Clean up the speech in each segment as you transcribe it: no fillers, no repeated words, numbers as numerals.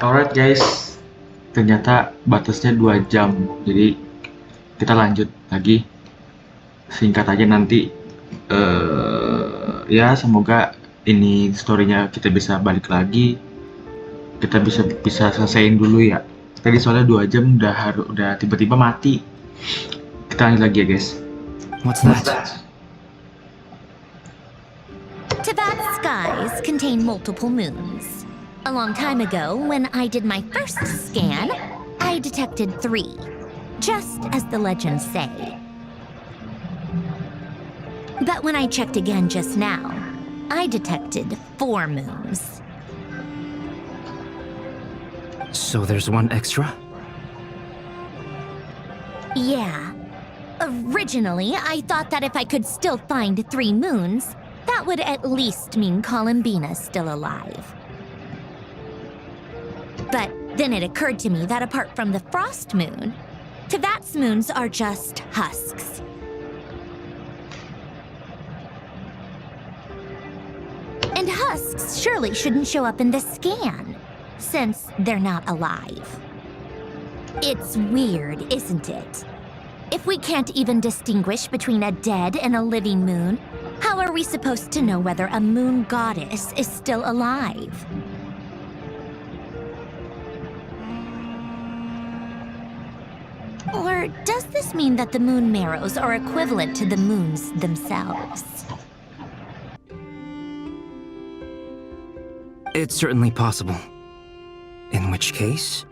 Alright guys, ternyata batasnya 2 jam, jadi kita lanjut lagi. Singkat aja nanti, ya semoga ini storynya kita bisa balik lagi, kita bisa selesaiin dulu ya. Tadi soalnya 2 jam udah tiba-tiba mati. Kita lanjut lagi ya guys. What's that? Tibet's skies contain multiple moons. A long time ago, when I did my first scan, I detected 3, just as the legends say. But when I checked again just now, I detected 4 moons. So there's 1 extra? Yeah. Originally, I thought that if I could still find 3 moons, that would at least mean Columbina's still alive. But then it occurred to me that apart from the frost moon, Tibet's moons are just husks. And husks surely shouldn't show up in the scan, since they're not alive. It's weird, isn't it? If we can't even distinguish between a dead and a living moon, how are we supposed to know whether a moon goddess is still alive? Or does this mean that the moon marrows are equivalent to the moons themselves? It's certainly possible. In which case,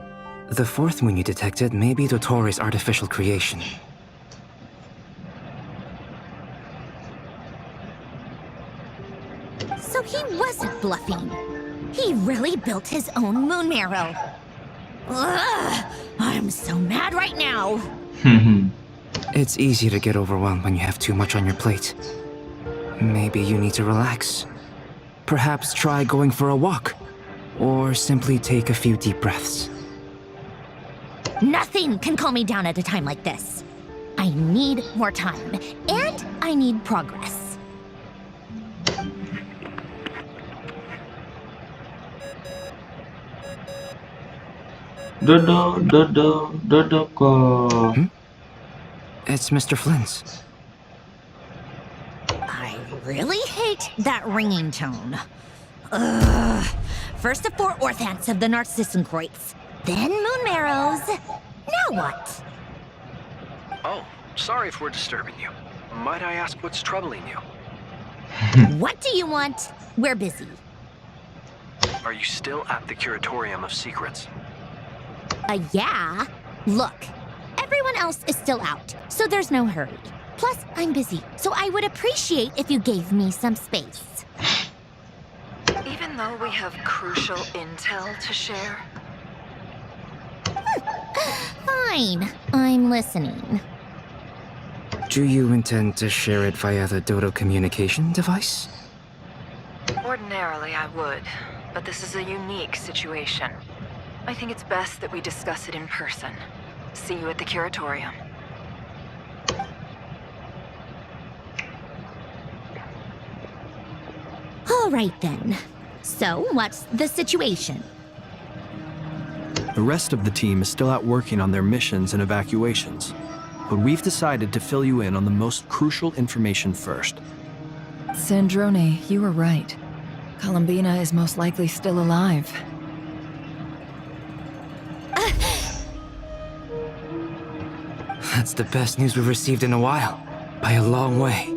the 4th moon you detected may be Dottore artificial creation. So he wasn't bluffing. He really built his own moon marrow. Ugh, I'm so mad right now. It's easy to get overwhelmed when you have too much on your plate. Maybe you need to relax. Perhaps try going for a walk, or simply take a few deep breaths. Nothing can calm me down at a time like this. I need more time, and I need progress. Dodo kok. It's Mr. Flynn's. I really hate that ringing tone. Ugh. First the 4 orthants of the Narcissenkreuz, then moon marrows. Now what? Oh, sorry if we're disturbing you. Might I ask what's troubling you? What do you want? We're busy. Are you still at the Curatorium of Secrets? Yeah. Look, everyone else is still out, so there's no hurry. Plus, I'm busy, so I would appreciate if you gave me some space. Even though we have crucial intel to share? Fine, I'm listening. Do you intend to share it via the Dodo communication device? Ordinarily, I would, but this is a unique situation. I think it's best that we discuss it in person. See you at the Curatorium. All right then. So, what's the situation? The rest of the team is still out working on their missions and evacuations, but we've decided to fill you in on the most crucial information first. Sandrone, you were right. Columbina is most likely still alive. That's the best news we've received in a while, by a long way.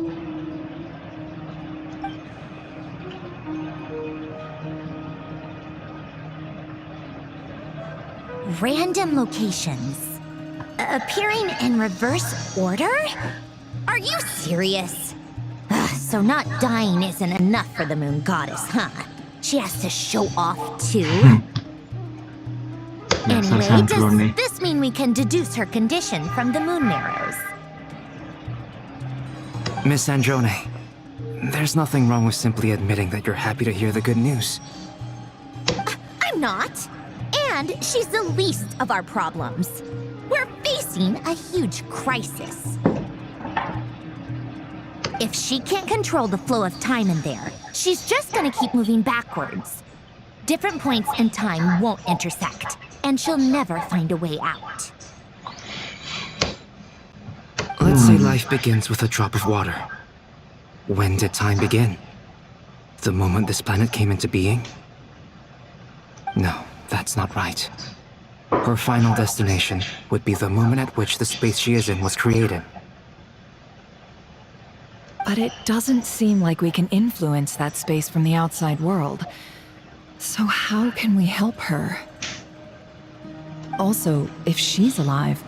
Random locations. Appearing in reverse order? Are you serious? So not dying isn't enough for the moon goddess, huh? She has to show off too? Anyway, does this mean we can deduce her condition from the moon marrows? Miss Sandrone, there's nothing wrong with simply admitting that you're happy to hear the good news. I'm not. And she's the least of our problems. We're facing a huge crisis. If she can't control the flow of time in there, she's just gonna keep moving backwards. Different points in time won't intersect, and she'll never find a way out. Let's say life begins with a drop of water. When did time begin? The moment this planet came into being? No, that's not right. Her final destination would be the moment at which the space she is in was created. But it doesn't seem like we can influence that space from the outside world. So how can we help her? Also, if she's alive,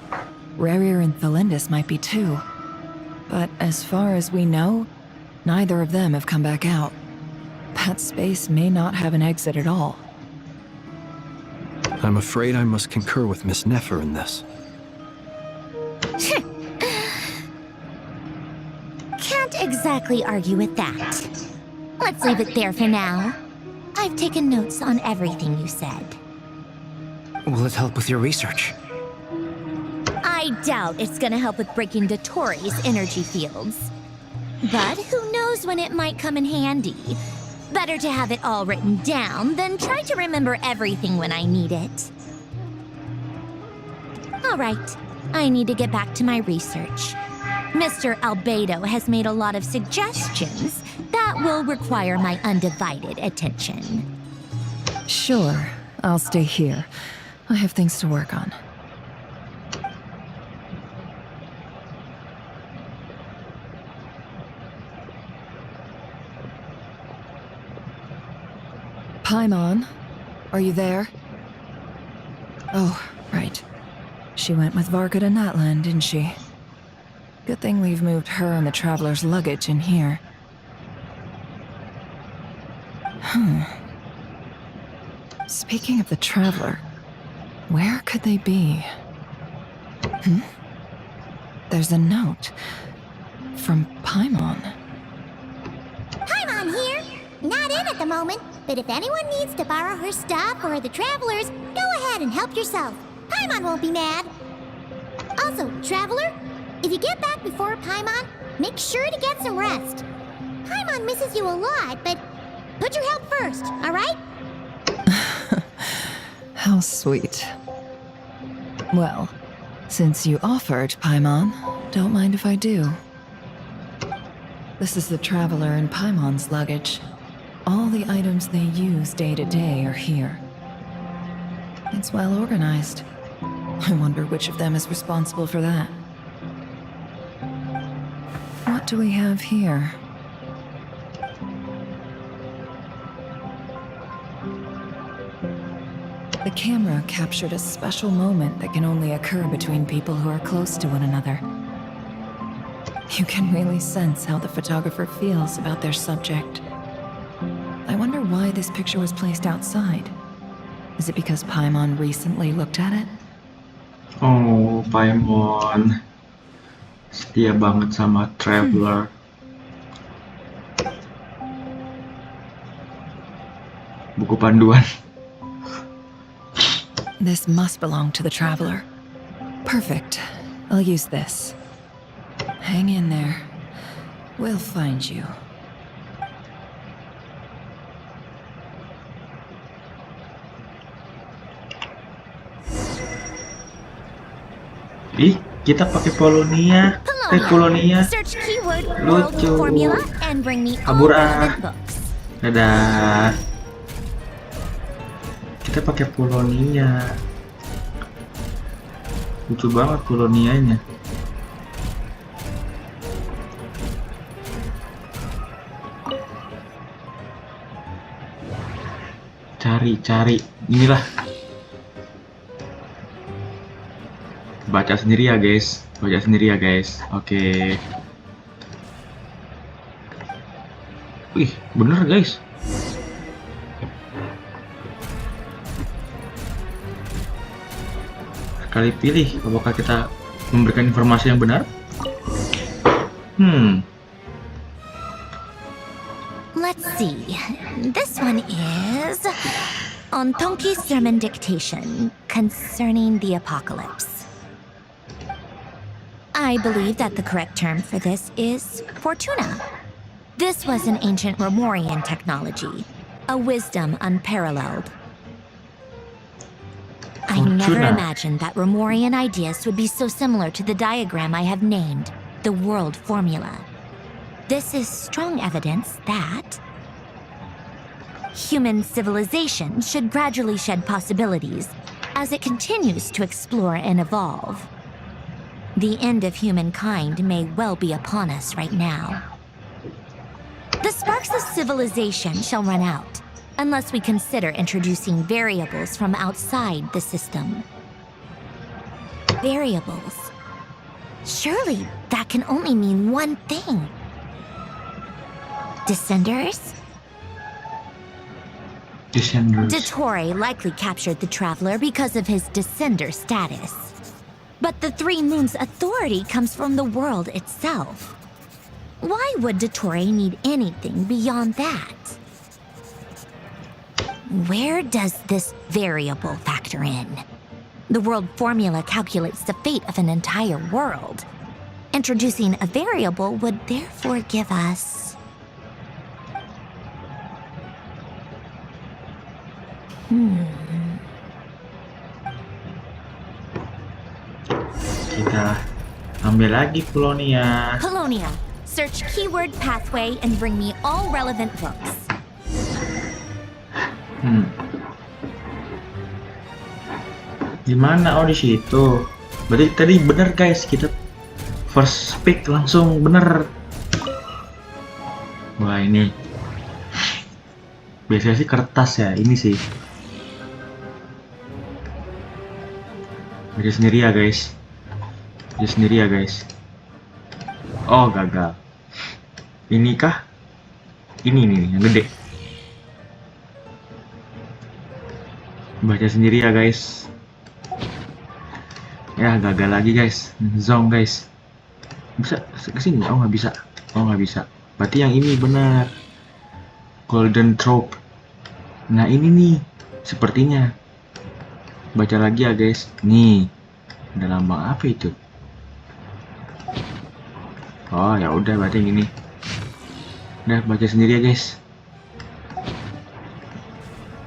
Rerir and Thelindis might be too. But as far as we know, neither of them have come back out. That space may not have an exit at all. I'm afraid I must concur with Miss Nefer in this. Can't exactly argue with that. Let's leave it there for now. I've taken notes on everything you said. Will it help with your research? I doubt it's gonna help with breaking Dotori's energy fields. But who knows when it might come in handy. Better to have it all written down than try to remember everything when I need it. All right, I need to get back to my research. Mr. Albedo has made a lot of suggestions that will require my undivided attention. Sure, I'll stay here. I have things to work on. Paimon, are you there? Oh, right. She went with Varka to Natlan, didn't she? Good thing we've moved her and the Traveler's luggage in here. Speaking of the Traveler, where could they be? There's a note from Paimon. Paimon here. Not in at the moment, but if anyone needs to borrow her stuff or the Travelers, go ahead and help yourself. Paimon won't be mad. Also, Traveler, if you get back before Paimon, make sure to get some rest. Paimon misses you a lot, but put your health first, all right? How sweet. Well, since you offered, Paimon, don't mind if I do. This is the Traveler and Paimon's luggage. All the items they use day to day are here. It's well organized. I wonder which of them is responsible for that. What do we have here? The camera captured a special moment that can only occur between people who are close to one another. You can really sense how the photographer feels about their subject. I wonder why this picture was placed outside. Is it because Paimon recently looked at it? Oh, Paimon. Setia banget sama Traveler. Buku panduan. This must belong to the Traveler. Perfect. I'll use this. Hang in there. We'll find you. Ih, kita pakai Polonia. Polonia. Search keyword world Lucu. formula and bring me all Kabur ah. relevant books. Dadah. Kita pakai Polonia. Lucu banget Polonianya. Cari. Inilah. Baca sendiri ya guys. Oke. Wih, bener guys. Sekali pilih, apakah kita memberikan informasi yang benar? Let's see. This one is on Tonki's sermon dictation concerning the apocalypse. I believe that the correct term for this is Fortuna. This was an ancient Romorian technology. A wisdom unparalleled. I never Fortuna. imagined that Remorian ideas would be so similar to the diagram I have named, the world formula. This is strong evidence that human civilization should gradually shed possibilities as it continues to explore and evolve. The end of humankind may well be upon us right now. The sparks of civilization shall run out, unless we consider introducing variables from outside the system. Variables? Surely that can only mean one thing. Descenders? Descenders. Dottore likely captured the Traveler because of his descender status. But the Three Moons' authority comes from the world itself. Why would Dottore need anything beyond that? Where does this variable factor in? The world formula calculates the fate of an entire world. Introducing a variable would therefore give us... Kita ambil lagi Columbina. Colonia, search keyword pathway and bring me all relevant books. Gimana? Oh, di situ. Berarti tadi bener guys, kita first pick langsung bener. Wah, ini biasanya sih kertas ya, ini sih. Baca sendiri ya guys. Baca sendiri ya guys. Oh, gagal. Ini kah? Ini nih yang gede. Baca sendiri ya guys. Ya, gagal lagi guys. Zong guys. Bisa kesini? Oh, nggak bisa. Oh, nggak bisa. Berarti yang ini benar. Golden Trope. Nah, ini nih. Sepertinya. Baca lagi ya guys. Nih. Ada lambang apa itu? Oh, ya udah berarti yang ini. Udah, baca sendiri ya guys.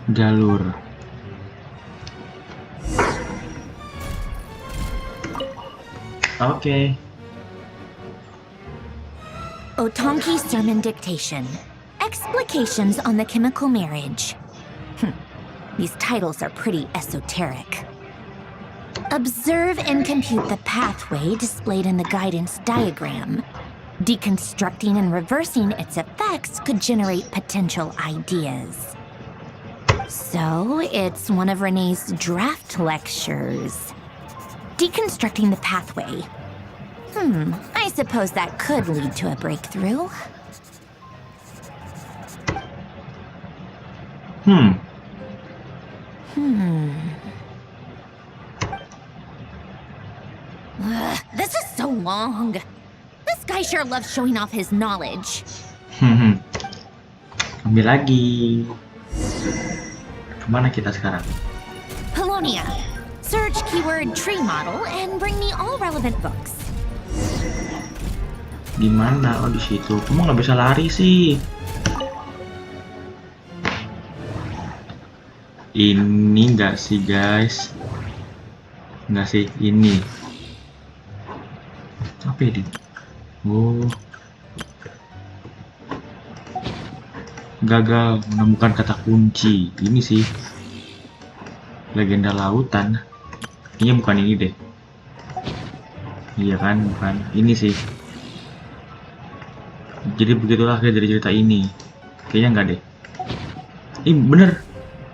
Jalur. Okay. Otonki Sermon Dictation. Explications on the Chemical Marriage. These titles are pretty esoteric. Observe and compute the pathway displayed in the guidance diagram. Deconstructing and reversing its effects could generate potential ideas. So, it's one of Renee's draft lectures. Deconstructing the pathway. I suppose that could lead to a breakthrough. This is so long. This guy sure loves showing off his knowledge. Ambil lagi. Kemana kita sekarang? Colonia, search keyword tree model and bring me all relevant books. Gimana? Oh, di situ. Kamu nggak bisa lari sih. Ini nggak sih guys? Nggak sih, ini. Apa ini? Oh. Gagal menemukan kata kunci. Ini sih. Legenda lautan. Ini bukan ini deh. Iya kan, bukan. Ini sih. Jadi begitulah akhir dari cerita ini. Kayaknya nggak deh. Ini bener.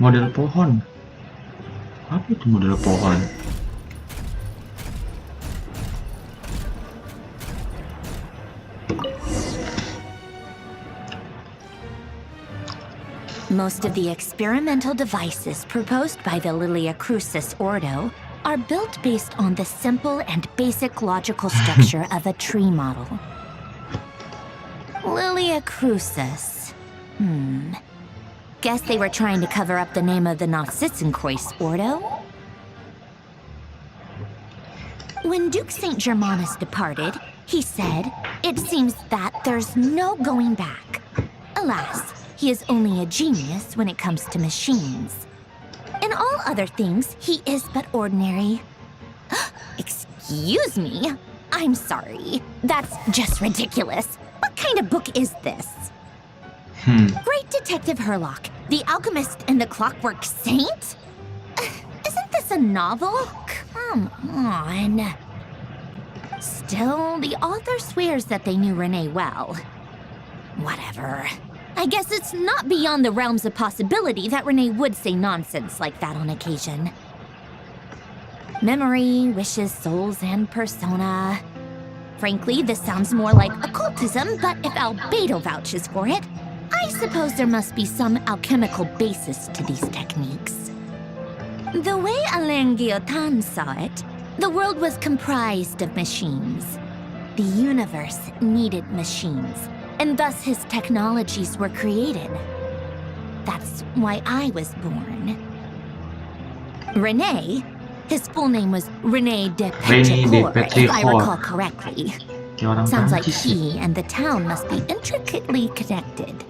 Model pohon. Apa itu model pohon? Most of the experimental devices proposed by the Lilia Crucis Ordo are built based on the simple and basic logical structure of a tree model. Lilia Crucis. Guess they were trying to cover up the name of the Nautitzenkois Ordo? When Duke St. Germanus departed, he said, "It seems that there's no going back." Alas, he is only a genius when it comes to machines. In all other things, he is but ordinary. Excuse me? I'm sorry. That's just ridiculous. What kind of book is this? Great Detective Herlock, the Alchemist and the Clockwork Saint? Isn't this a novel? Come on. Still, the author swears that they knew Renee well. Whatever. I guess it's not beyond the realms of possibility that Renee would say nonsense like that on occasion. Memory, wishes, souls, and persona. Frankly, this sounds more like occultism, but if Albedo vouches for it, I suppose there must be some alchemical basis to these techniques. The way Alain Guillotin saw it, the world was comprised of machines. The universe needed machines, and thus his technologies were created. That's why I was born. Renee, his full name was Renee de Petrichor, if I recall correctly. Sounds like he and the town must be intricately connected.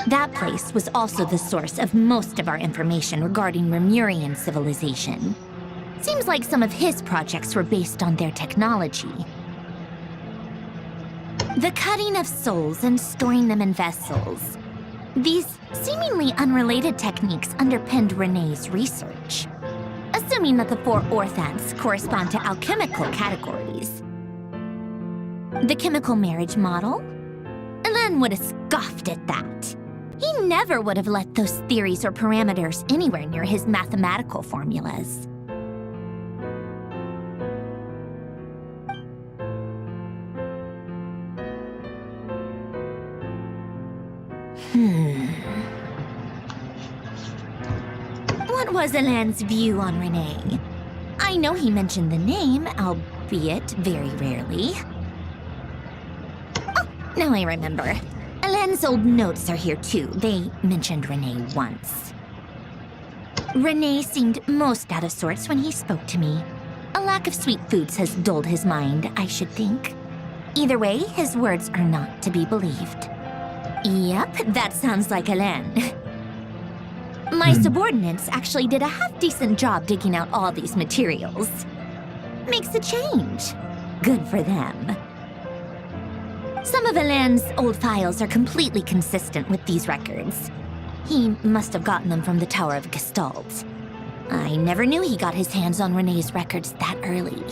That place was also the source of most of our information regarding Remurian civilization. Seems like some of his projects were based on their technology. The cutting of souls and storing them in vessels. These seemingly unrelated techniques underpinned Renee's research. Assuming that the 4 orthants correspond to alchemical categories. The chemical marriage model? Alain would have scoffed at that. He never would have let those theories or parameters anywhere near his mathematical formulas. What was Alain's view on Renee? I know he mentioned the name, albeit very rarely. Oh, now I remember. Alain's old notes are here too. They mentioned Renee once. Renee seemed most out of sorts when he spoke to me. A lack of sweet foods has dulled his mind, I should think. Either way, his words are not to be believed. Yep, that sounds like Alain. My subordinates actually did a half-decent job digging out all these materials. Makes a change. Good for them. Some of Alain's old files are completely consistent with these records. He must have gotten them from the Tower of Gestalt. I never knew he got his hands on Renee's records that early.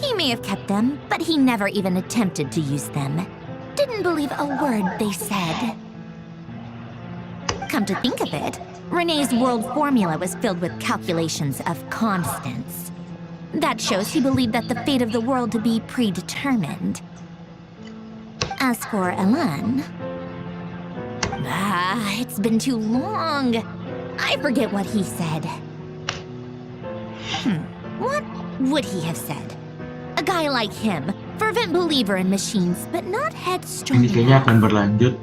He may have kept them, but he never even attempted to use them. Didn't believe a word they said. Come to think of it, Renee's world formula was filled with calculations of constants. That shows he believed that the fate of the world to be predetermined. As for Alain... it's been too long. I forget what he said. What would he have said? A guy like him, fervent believer in machines, but not headstrong. Ini kayaknya akan berlanjut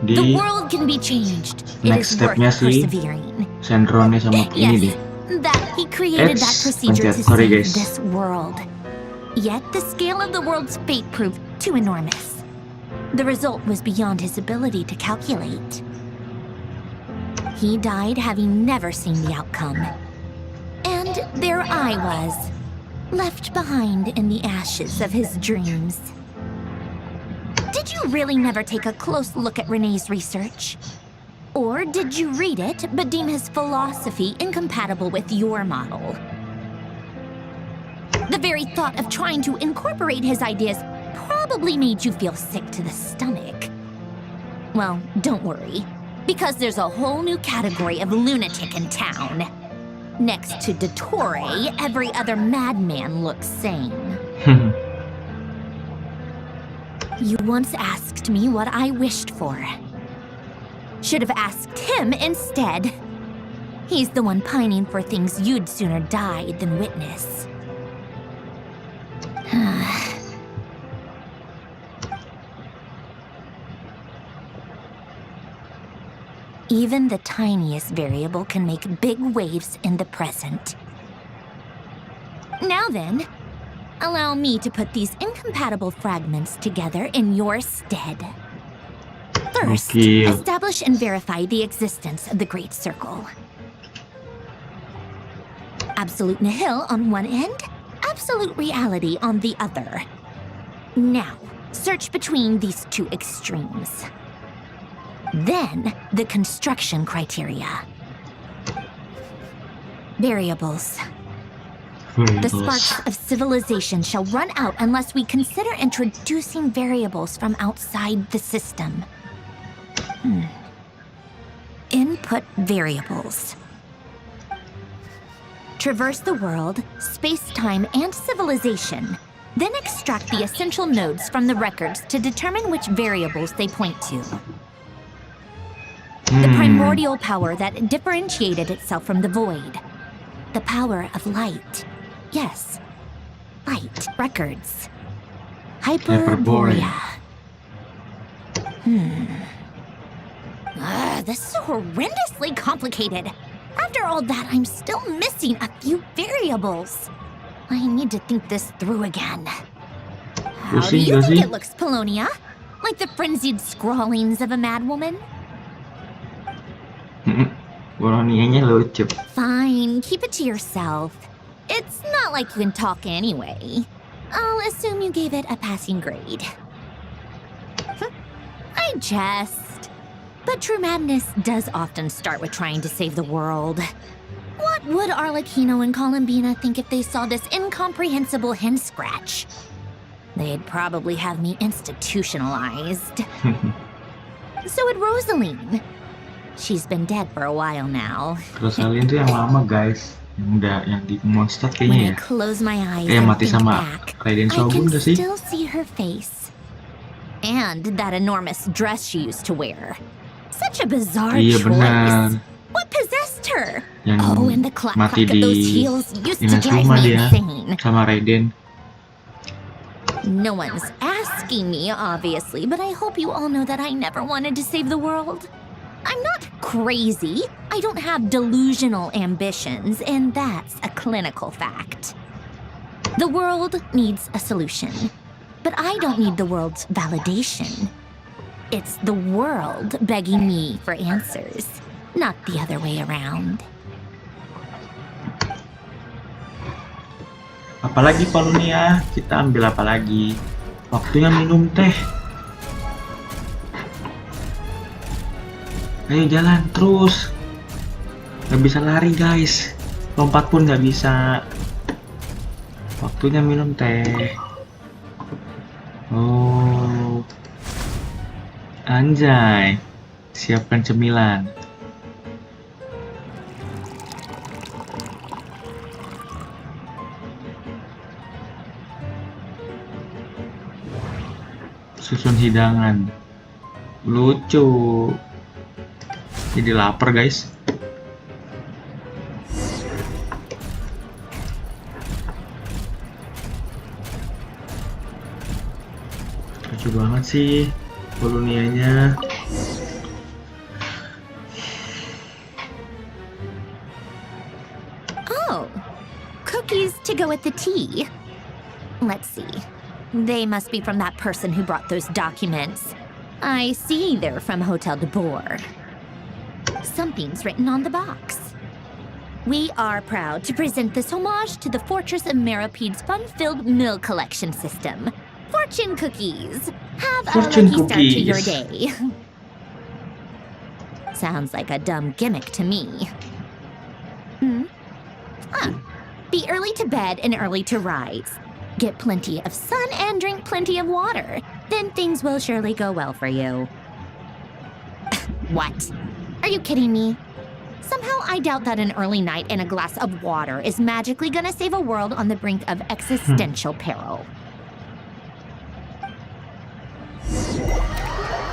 di The world can be changed. It next is worth stepnya si persevering. Sandronnya sama ini deh. That he created that procedure to Sorry, save guys. this world. Yet the scale of the world's fate proved too enormous. The result was beyond his ability to calculate. He died having never seen the outcome. And there I was, left behind in the ashes of his dreams. Did you really never take a close look at Renee's research? Or did you read it but deem his philosophy incompatible with your model? The very thought of trying to incorporate his ideas probably made you feel sick to the stomach. Well, don't worry, because there's a whole new category of lunatic in town. Next to Dottore, every other madman looks sane. You once asked me what I wished for. Should have asked him instead. He's the one pining for things you'd sooner die than witness. Even the tiniest variable can make big waves in the present. Now then, Allow me to put these incompatible fragments together in your stead. First, Okay. establish and verify the existence of the Great Circle. Absolute nihil on one end, absolute reality on the other. Now, search between these two extremes. Then, the construction criteria. Variables. The sparks of civilization shall run out unless we consider introducing variables from outside the system. Input variables. Traverse the world, space-time, and civilization. Then extract the essential nodes from the records to determine which variables they point to. The primordial power that differentiated itself from the void. The power of light. Yes. Light. Records. Hyperborea. This is horrendously complicated. After all that, I'm still missing a few variables. I need to think this through again. How do you think it looks, Polonia? Like the frenzied scrawlings of a madwoman? Polonianya lucu. Fine, keep it to yourself. It's not like you can talk anyway. I'll assume you gave it a passing grade. I jest. But true madness does often start with trying to save the world. What would Arlecchino and Columbina think if they saw this incomprehensible hen scratch? They'd probably have me institutionalized. So would Rosaline. She's been dead for a while now. Rosaline tuh yang lama guys, yang di monster When I kayaknya ya. close my eyes Kayak and mati think sama back, Raiden I Shogun can gak sih? still see her face. And that enormous dress she used to wear. Such a bizarre Iya choice. benar. What possessed her? Yang Oh, and the clack mati clack of those di heels used to drive Inazuma me dia insane. sama Raiden. No one's asking me, obviously, but I hope you all know that I never wanted to save the world. I'm not crazy. I don't have delusional ambitions, and that's a clinical fact. The world needs a solution, but I don't need the world's validation. It's the world begging me for answers, not the other way around. Apalagi Polonia, kita ambil apa lagi? Waktunya minum teh. Ayo jalan terus. Gak bisa lari guys. Lompat pun gak bisa. Waktunya minum teh. Oh, anjay. Siapkan cemilan. Susun hidangan. Lucu. Jadi lapar guys. Lucu banget sih Polonianya. Oh, cookies to go with the tea. Let's see. They must be from that person who brought those documents. I see they're from Hotel de Boer. Something's written on the box. We are proud to present this homage to the Fortress of Merapede's fun-filled mill collection system. Fortune cookies. Have Fortune a lucky start to your cookies. day. Sounds like a dumb gimmick to me. Be early to bed and early to rise. Get plenty of sun and drink plenty of water. Then things will surely go well for you. What? Are you kidding me? Somehow I doubt that an early night and a glass of water is magically gonna save a world on the brink of existential peril.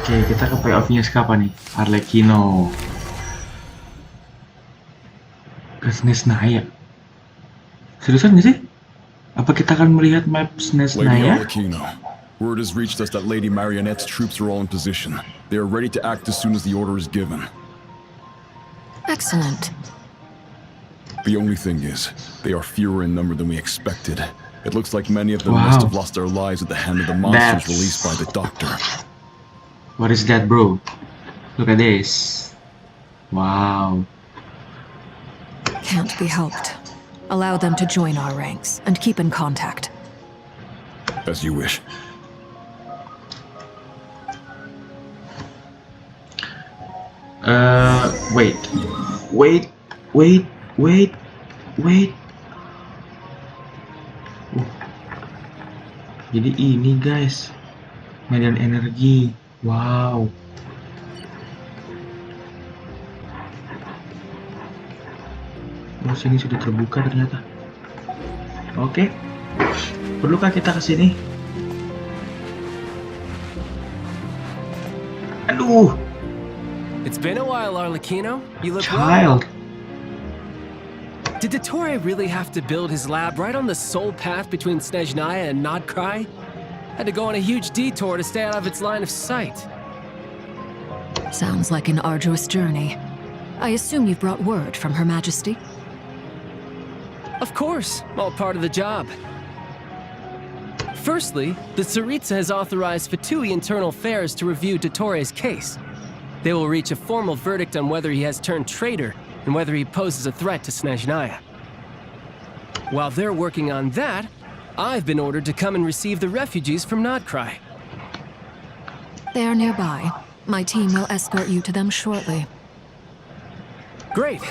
Oke, kita ke payoff-nya siapa nih? Arlecchino. Ke SNES Naya. Seriusan nggak sih? Apa kita akan melihat map SNES Lady Naya? Arlecchino, word has reached us that Lady Marionette's troops are all in position. They are ready to act as soon as the order is given. Excellent. The only thing is, they are fewer in number than we expected. It looks like many of them Wow. must have lost their lives at the hand of the monsters That's- released by the Doctor. What is that, bro? Look at this. Wow. Can't be helped. Allow them to join our ranks and keep in contact. As you wish. Wait. Jadi ini guys, median energi. Wow. Oh, sini sudah terbuka ternyata. Oke. Perlukah kita ke sini? Aduh, It's been a while, Arlecchino. You look child. well. Did Dottore really have to build his lab right on the sole path between Snezhnaya and Nodcry? Had to go on a huge detour to stay out of its line of sight. Sounds like an arduous journey. I assume you've brought word from Her Majesty? Of course, all part of the job. Firstly, the Tsaritsa has authorized Fatui Internal Affairs to review Dottore's case. They will reach a formal verdict on whether he has turned traitor and whether he poses a threat to Snezhnaya. While they're working on that, I've been ordered to come and receive the refugees from Nodcry. They are nearby. My team will escort you to them shortly. Great.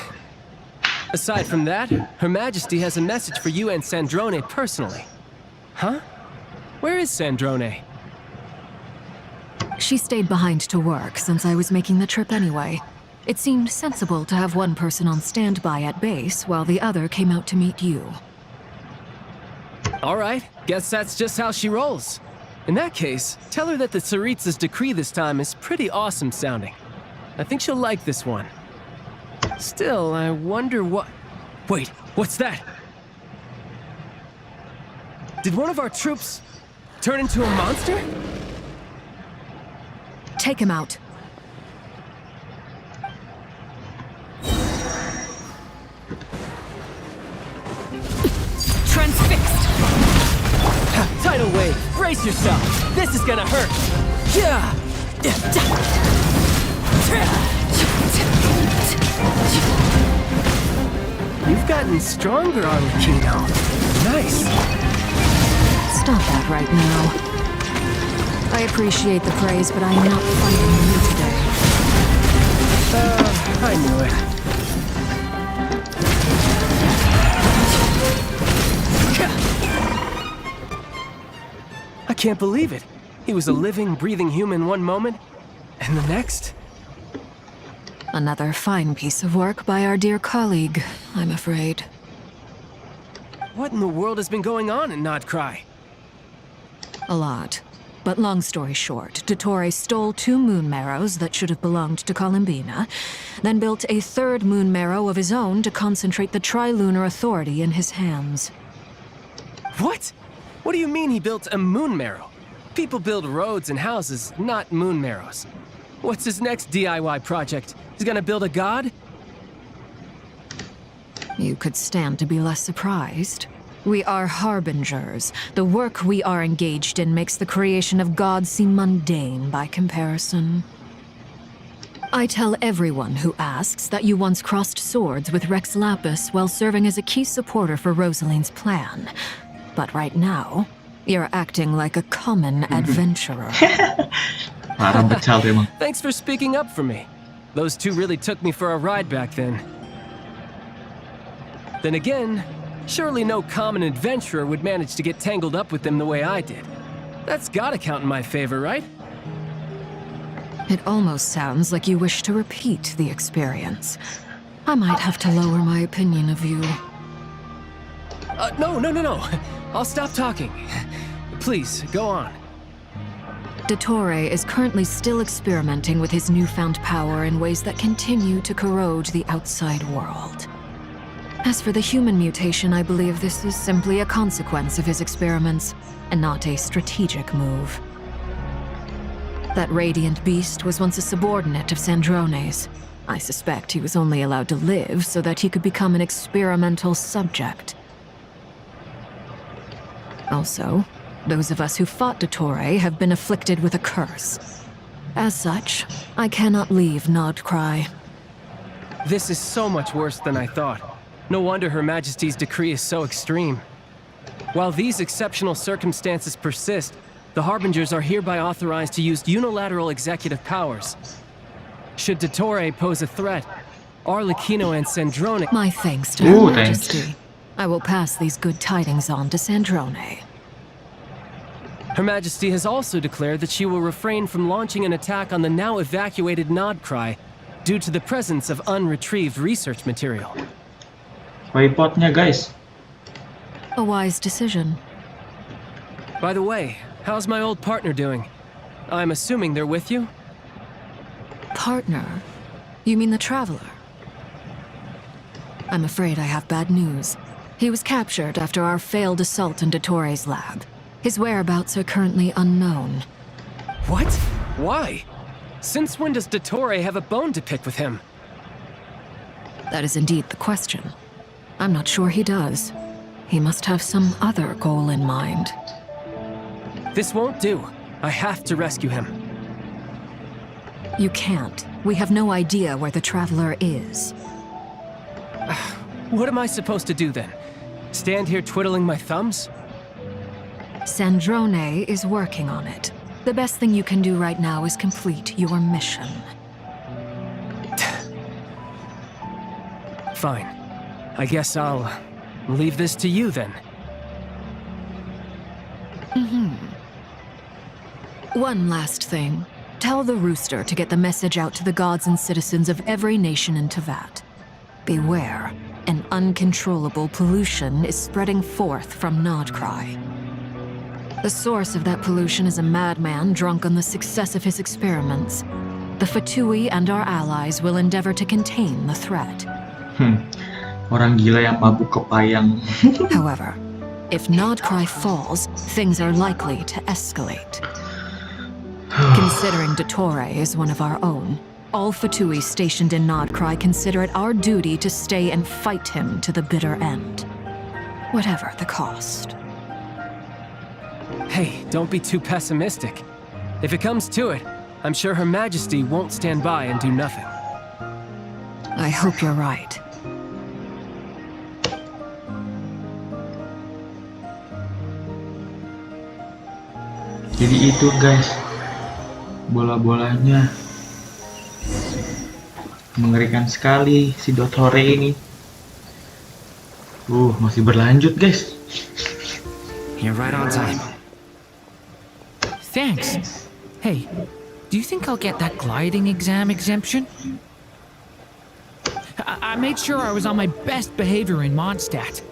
Aside from that, Her Majesty has a message for you and Sandrone personally. Huh? Where is Sandrone? She stayed behind to work since I was making the trip anyway. It seemed sensible to have one person on standby at base while the other came out to meet you. All right, guess that's just how she rolls. In that case, tell her that the Tsaritsa's decree this time is pretty awesome sounding. I think she'll like this one. Still, I wonder what... Wait, what's that? Did one of our troops turn into a monster? Take him out. Transfixed! Tidal wave, brace yourself. This is gonna hurt. Yeah. You've gotten stronger, Arlecchino. Nice. Stop that right now. I appreciate the praise, but I am not fighting you today. I knew it. I can't believe it. He was a living, breathing human one moment, and the next? Another fine piece of work by our dear colleague, I'm afraid. What in the world has been going on in Nodcry? A lot. But long story short, Dottore stole 2 moon marrows that should have belonged to Columbina, then built a 3rd moon marrow of his own to concentrate the Trilunar Authority in his hands. What? What do you mean he built a moon marrow? People build roads and houses, not moon marrows. What's his next DIY project? He's gonna build a god? You could stand to be less surprised. We are harbingers. The work we are engaged in makes the creation of gods seem mundane by comparison. I tell everyone who asks that you once crossed swords with Rex Lapis while serving as a key supporter for Rosaline's plan. But right now, you're acting like a common adventurer. Parang becal emang. Thanks for speaking up for me. Those 2 really took me for a ride back then. Then again, surely no common adventurer would manage to get tangled up with them the way I did. That's gotta count in my favor, right? It almost sounds like you wish to repeat the experience. I might have to lower my opinion of you. No. I'll stop talking. Please, go on. Dottore is currently still experimenting with his newfound power in ways that continue to corrode the outside world. As for the human mutation, I believe this is simply a consequence of his experiments, and not a strategic move. That radiant beast was once a subordinate of Sandrone's. I suspect he was only allowed to live so that he could become an experimental subject. Also, those of us who fought Dottore have been afflicted with a curse. As such, I cannot leave Nodcry. This is so much worse than I thought. No wonder Her Majesty's decree is so extreme. While these exceptional circumstances persist, the Harbingers are hereby authorized to use unilateral executive powers. Should Dottore pose a threat, Arlecchino and Sandrone... My thanks to Her Majesty. I will pass these good tidings on to Sandrone. Her Majesty has also declared that she will refrain from launching an attack on the now evacuated Nodcry due to the presence of unretrieved research material. Repotnya, guys. A wise decision. By the way, how's my old partner doing? I'm assuming they're with you? Partner? You mean the Traveler? I'm afraid I have bad news. He was captured after our failed assault in Dottore's lab. His whereabouts are currently unknown. What? Why? Since when does Dottore have a bone to pick with him? That is indeed the question. I'm not sure he does. He must have some other goal in mind. This won't do. I have to rescue him. You can't. We have no idea where the Traveler is. What am I supposed to do then? Stand here twiddling my thumbs? Sandrone is working on it. The best thing you can do right now is complete your mission. Fine. I guess I'll leave this to you then. One last thing. Tell the Rooster to get the message out to the gods and citizens of every nation in Teyvat. Beware. An uncontrollable pollution is spreading forth from Nodcry. The source of that pollution is a madman drunk on the success of his experiments. The Fatui and our allies will endeavor to contain the threat. Orang gila yang mabuk kepayang. However, if Nodcry falls, things are likely to escalate. Considering Dottore is one of our own, all Fatui stationed in Nodcry consider it our duty to stay and fight him to the bitter end. Whatever the cost. Hey, don't be too pessimistic. If it comes to it, I'm sure Her Majesty won't stand by and do nothing. I hope you're right. Jadi itu, guys, bola-bolanya mengerikan sekali si Dottore ini. Masih berlanjut, guys. You're right on time. Thanks. Hey, do you think I'll get that gliding exam exemption? I made sure I was on my best behavior in Mondstadt.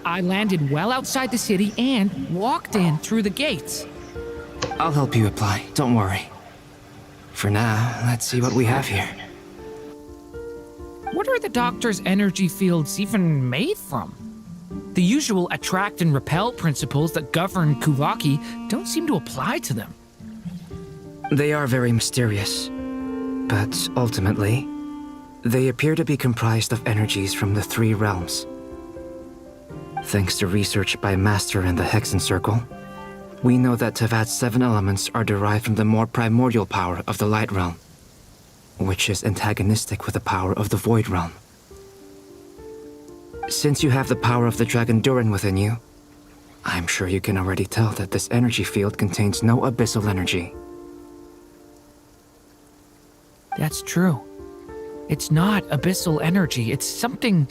I landed well outside the city and walked in through the gates. I'll help you apply, don't worry. For now, let's see what we have here. What are the doctor's energy fields even made from? The usual attract and repel principles that govern Kuvaki don't seem to apply to them. They are very mysterious, but ultimately, they appear to be comprised of energies from the three realms. Thanks to research by Master in the Hexen Circle, we know that Teyvat's 7 elements are derived from the more primordial power of the Light Realm, which is antagonistic with the power of the Void Realm. Since you have the power of the Dragon Durin within you, I'm sure you can already tell that this energy field contains no abyssal energy. That's true. It's not abyssal energy, it's something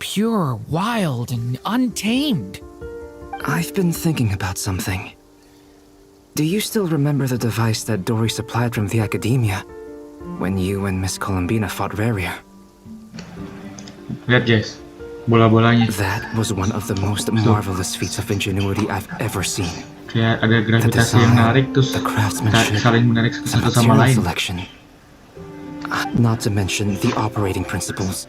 pure, wild, and untamed. I've been thinking about something. Do you still remember the device that Dory supplied from the Academia when you and Miss Columbina fought Rarier? Lihat, guys, bola-bolanya. That was one of the most marvelous feats of ingenuity I've ever seen. Kayak ada gravitasi yang menarik, terus saling menarik satu sama lain. Selection. Not to mention the operating principles.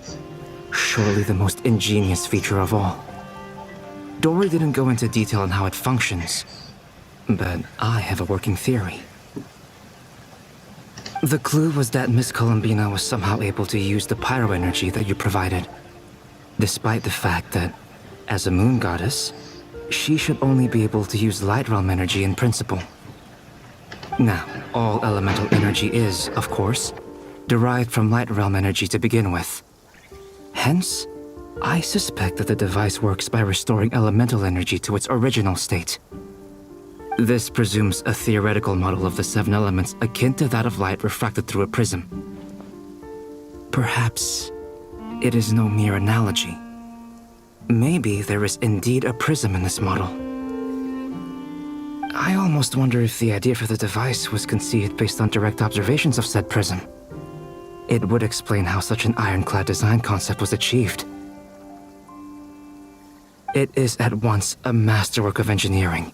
Surely the most ingenious feature of all. Dory didn't go into detail on how it functions, but I have a working theory. The clue was that Miss Columbina was somehow able to use the pyro energy that you provided, despite the fact that, as a moon goddess, she should only be able to use light realm energy in principle. Now, all elemental energy is, of course, derived from light realm energy to begin with. Hence, I suspect that the device works by restoring elemental energy to its original state. This presumes a theoretical model of the 7 elements akin to that of light refracted through a prism. Perhaps it is no mere analogy. Maybe there is indeed a prism in this model. I almost wonder if the idea for the device was conceived based on direct observations of said prism. It would explain how such an ironclad design concept was achieved. It is at once a masterwork of engineering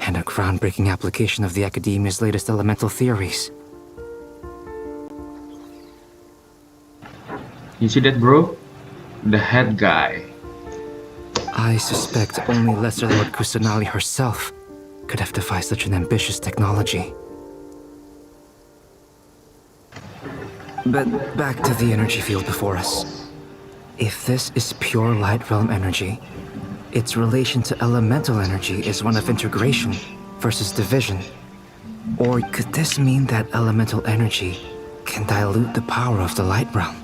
and a groundbreaking application of the Academia's latest elemental theories. You see that, bro? The head guy. I suspect only Lesser Lord Kusanali herself could have devised such an ambitious technology. But back to the energy field before us. If this is pure light realm energy, its relation to elemental energy is one of integration versus division. Or could this mean that elemental energy can dilute the power of the light realm?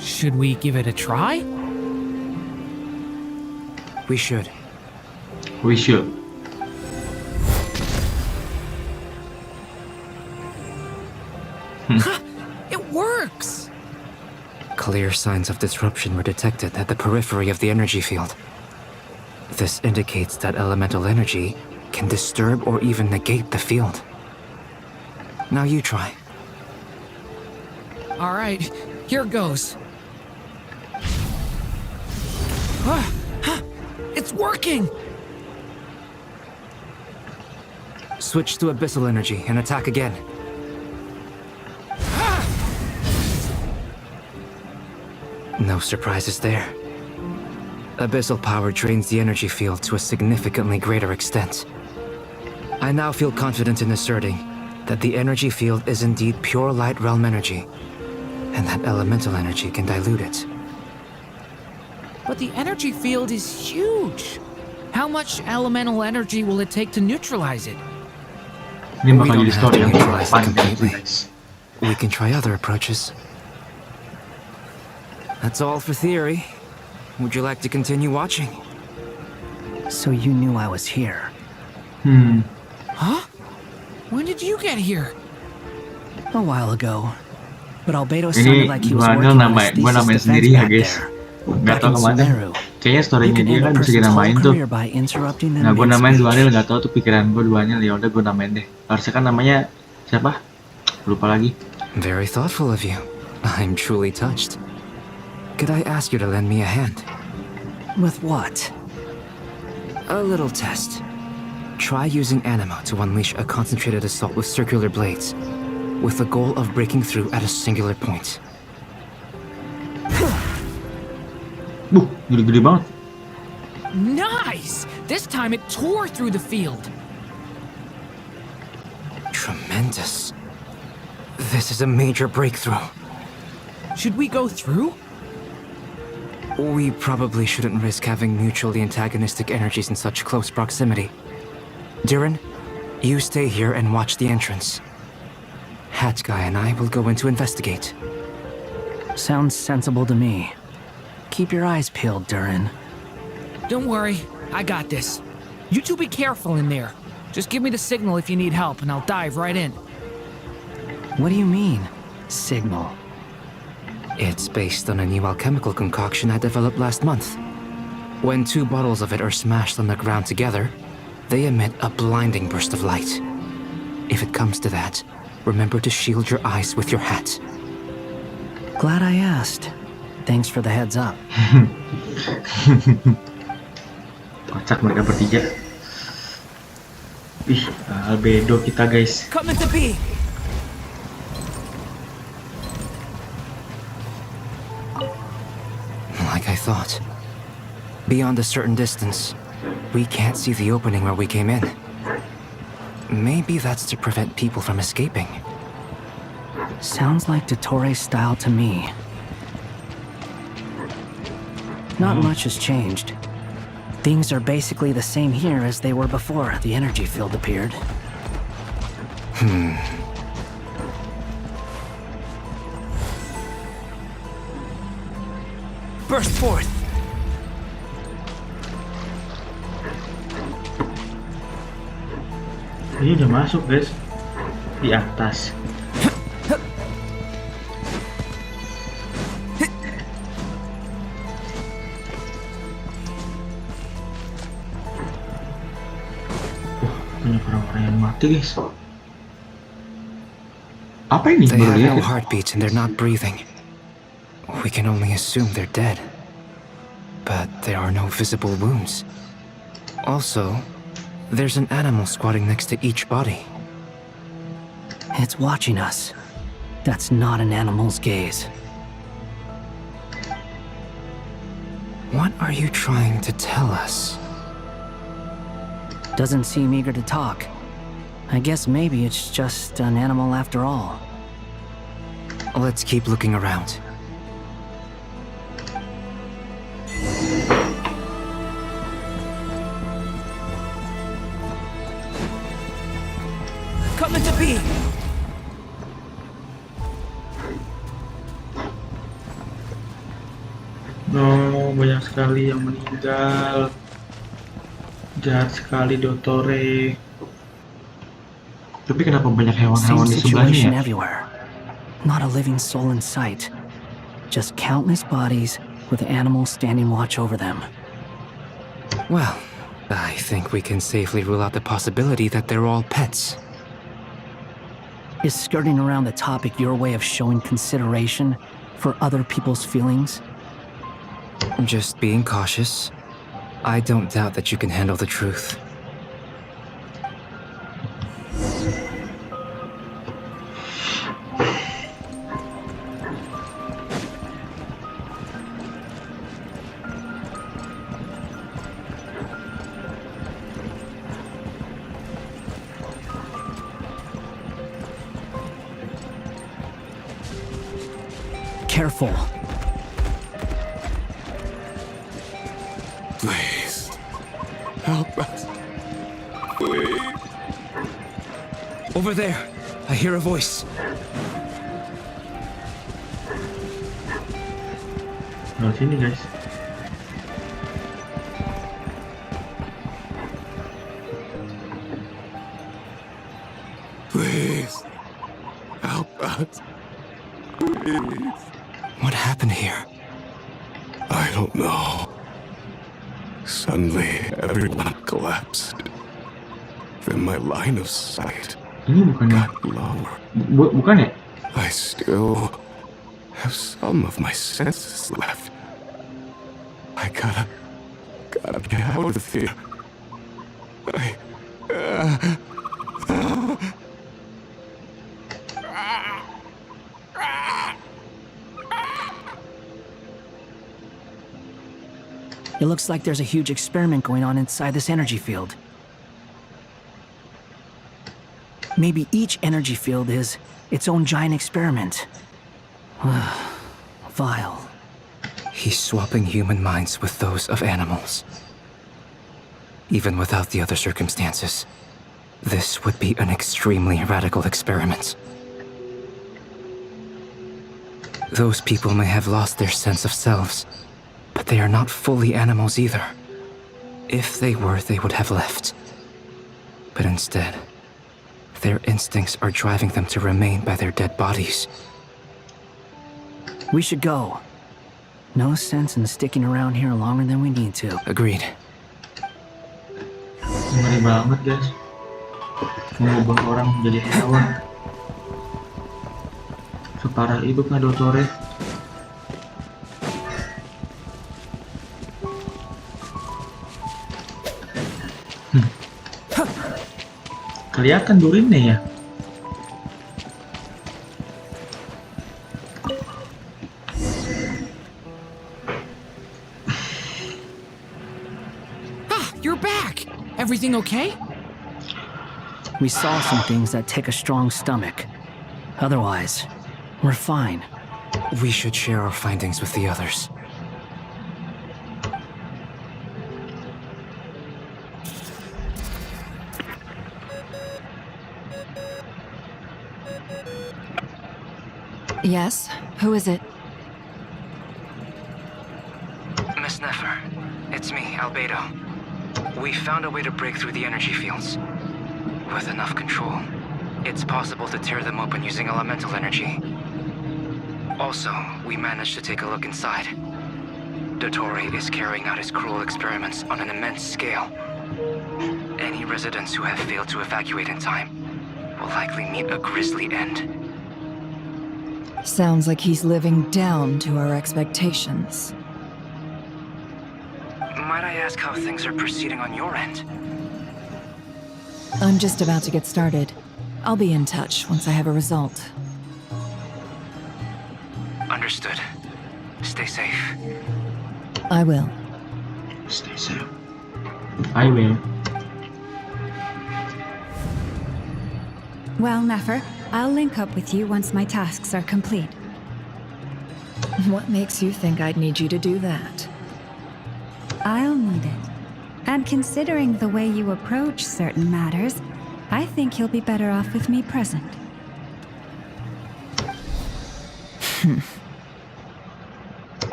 Should we give it a try? We should. We should. It works! Clear signs of disruption were detected at the periphery of the energy field. This indicates that elemental energy can disturb or even negate the field. Now you try. All right, here goes. It's working! Switch to abyssal energy and attack again. No surprises there. Abyssal power drains the energy field to a significantly greater extent. I now feel confident in asserting that the energy field is indeed pure light realm energy, and that elemental energy can dilute it. But the energy field is huge. How much elemental energy will it take to neutralize it? Ini We bakal don't jadi have story to yang neutralize it panjang sih, completely. guys. We can try other approaches. That's all for theory. Would you like to continue watching? So you knew I was here. Huh? When did you get here? A while ago. But Albedo Ini sounded like he was Daniel working on nama, his gua thesis namain defense sendiri ya back guys. there. Nggak Back tahu in kemana. Sumeru. Kayaknya You storynya can dia end kan a bisa person's whole dinamain tuh. career by interrupting them Nah, gue namain mid-speech. Duanil nggak tahu tuh pikiran gue Duanil, ya udah gue namain deh. Harusnya kan namanya siapa? Lupa lagi. Very thoughtful of you. I'm truly touched. Could I ask you to lend me a hand? With what? A little test. Try using Animo to unleash a concentrated assault with circular blades, with the goal of breaking through at a singular point. Gede-gede banget. Nice! This time it tore through the field. Tremendous. This is a major breakthrough. Should we go through? We probably shouldn't risk having mutually antagonistic energies in such close proximity. Durin, you stay here and watch the entrance. Hat Guy and I will go in to investigate. Sounds sensible to me. Keep your eyes peeled, Durin. Don't worry, I got this. You two be careful in there. Just give me the signal if you need help, and I'll dive right in. What do you mean, signal? It's based on a new alchemical concoction I developed last month. When 2 bottles of it are smashed on the ground together, they emit a blinding burst of light. If it comes to that, remember to shield your eyes with your hat. Glad I asked. Thanks for the heads up. Kocak mereka bertiga. Ih, albedo kita guys. Come into be! Like I thought. Beyond a certain distance, we can't see the opening where we came in. Maybe that's to prevent people from escaping. Sounds like Dottore style to me. Not much has changed. Things are basically the same here as they were before the energy field appeared. Burst forth! Ini udah masuk guys, di atas. Banyak orang-orang yang mati guys. Apa ini? They Baru have lihat no ya? heartbeats and they're not breathing. We can only assume they're dead. But there are no visible wounds. Also, there's an animal squatting next to each body. It's watching us. That's not an animal's gaze. What are you trying to tell us? Doesn't seem eager to talk. I guess maybe it's just an animal after all. Let's keep looking around. Come into being! No, banyak sekali yang meninggal. Jahat sekali Dottore. Tapi kenapa banyak Same hewan-hewan di situation sebelahnya ya? everywhere. Not a living soul in sight. Just countless bodies with animals standing watch over them. Well, I think we can safely rule out the possibility that they're all pets. Is skirting around the topic your way of showing consideration for other people's feelings? Just being cautious. I don't doubt that you can handle the truth. Careful. Please, help us. Please. Over there, I hear a voice. Nah, sini guys. Please, help us. Please. What happened here? I don't know. Suddenly, everyone collapsed. Then my line of sight Ini bukannya got lower. bukan ya? I still have some of my senses left. I gotta get out of here. It looks like there's a huge experiment going on inside this energy field. Maybe each energy field is its own giant experiment. Vile. He's swapping human minds with those of animals. Even without the other circumstances, this would be an extremely radical experiment. Those people may have lost their sense of selves, but they are not fully animals either. If they were, they would have left. But instead, their instincts are driving them to remain by their dead bodies. We should go. No sense in sticking around here longer than we need to. Agreed. Ngeri banget guys. Mengubah orang menjadi hewan. Separah itu kan Dottore. Kelihatan durinnya ya. You're back! Everything okay? We saw some things that take a strong stomach. Otherwise, we're fine. We should share our findings with the others. Yes? Who is it? Miss Nefer, it's me, Albedo. We found a way to break through the energy fields. With enough control, it's possible to tear them open using elemental energy. Also, we managed to take a look inside. Dottore is carrying out his cruel experiments on an immense scale. Any residents who have failed to evacuate in time will likely meet a grisly end. Sounds like he's living down to our expectations. Might I ask how things are proceeding on your end? I'm just about to get started. I'll be in touch once I have a result. Understood. Stay safe. I will. Stay safe. I will. Well, Nefer, I'll link up with you once my tasks are complete. What makes you think I'd need you to do that? I'll need it. And considering the way you approach certain matters, I think you'll be better off with me present.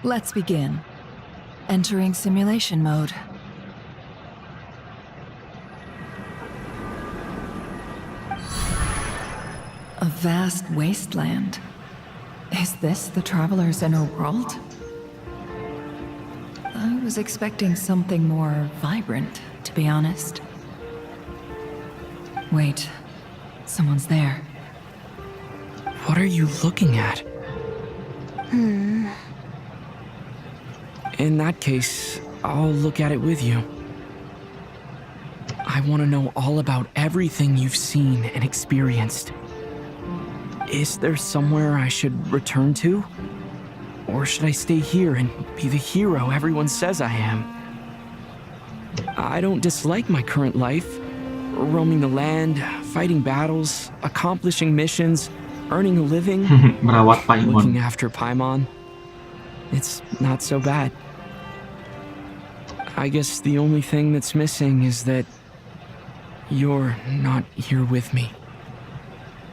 Let's begin. Entering simulation mode. A vast wasteland. Is this the Traveler's inner world? I was expecting something more vibrant, to be honest. Wait, someone's there. What are you looking at? In that case, I'll look at it with you. I want to know all about everything you've seen and experienced. Is there somewhere I should return to? Or should I stay here and be the hero everyone says I am? I don't dislike my current life. Roaming the land, fighting battles, accomplishing missions, earning a living, Merawat Paimon. looking after Paimon. It's not so bad. I guess the only thing that's missing is that you're not here with me.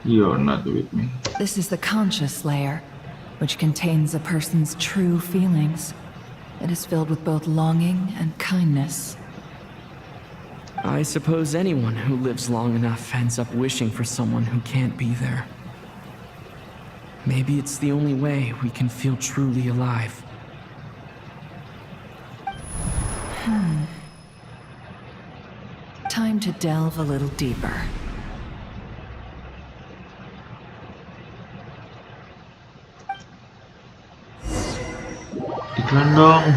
You're not with me. This is the conscious layer, which contains a person's true feelings. It is filled with both longing and kindness. I suppose anyone who lives long enough ends up wishing for someone who can't be there. Maybe it's the only way we can feel truly alive. Time to delve a little deeper. Iklan dong.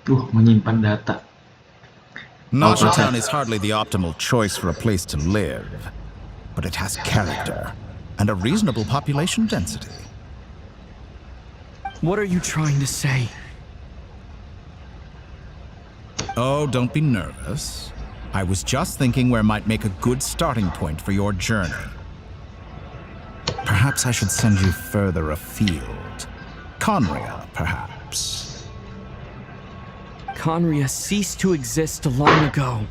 Menyimpan data. Town is hardly the optimal choice for a place to live, but it has character and a reasonable population density. What are you trying to say? Oh, don't be nervous. I was just thinking where might make a good starting point for your journey. Perhaps I should send you further afield. Conria, perhaps. Conria ceased to exist long ago.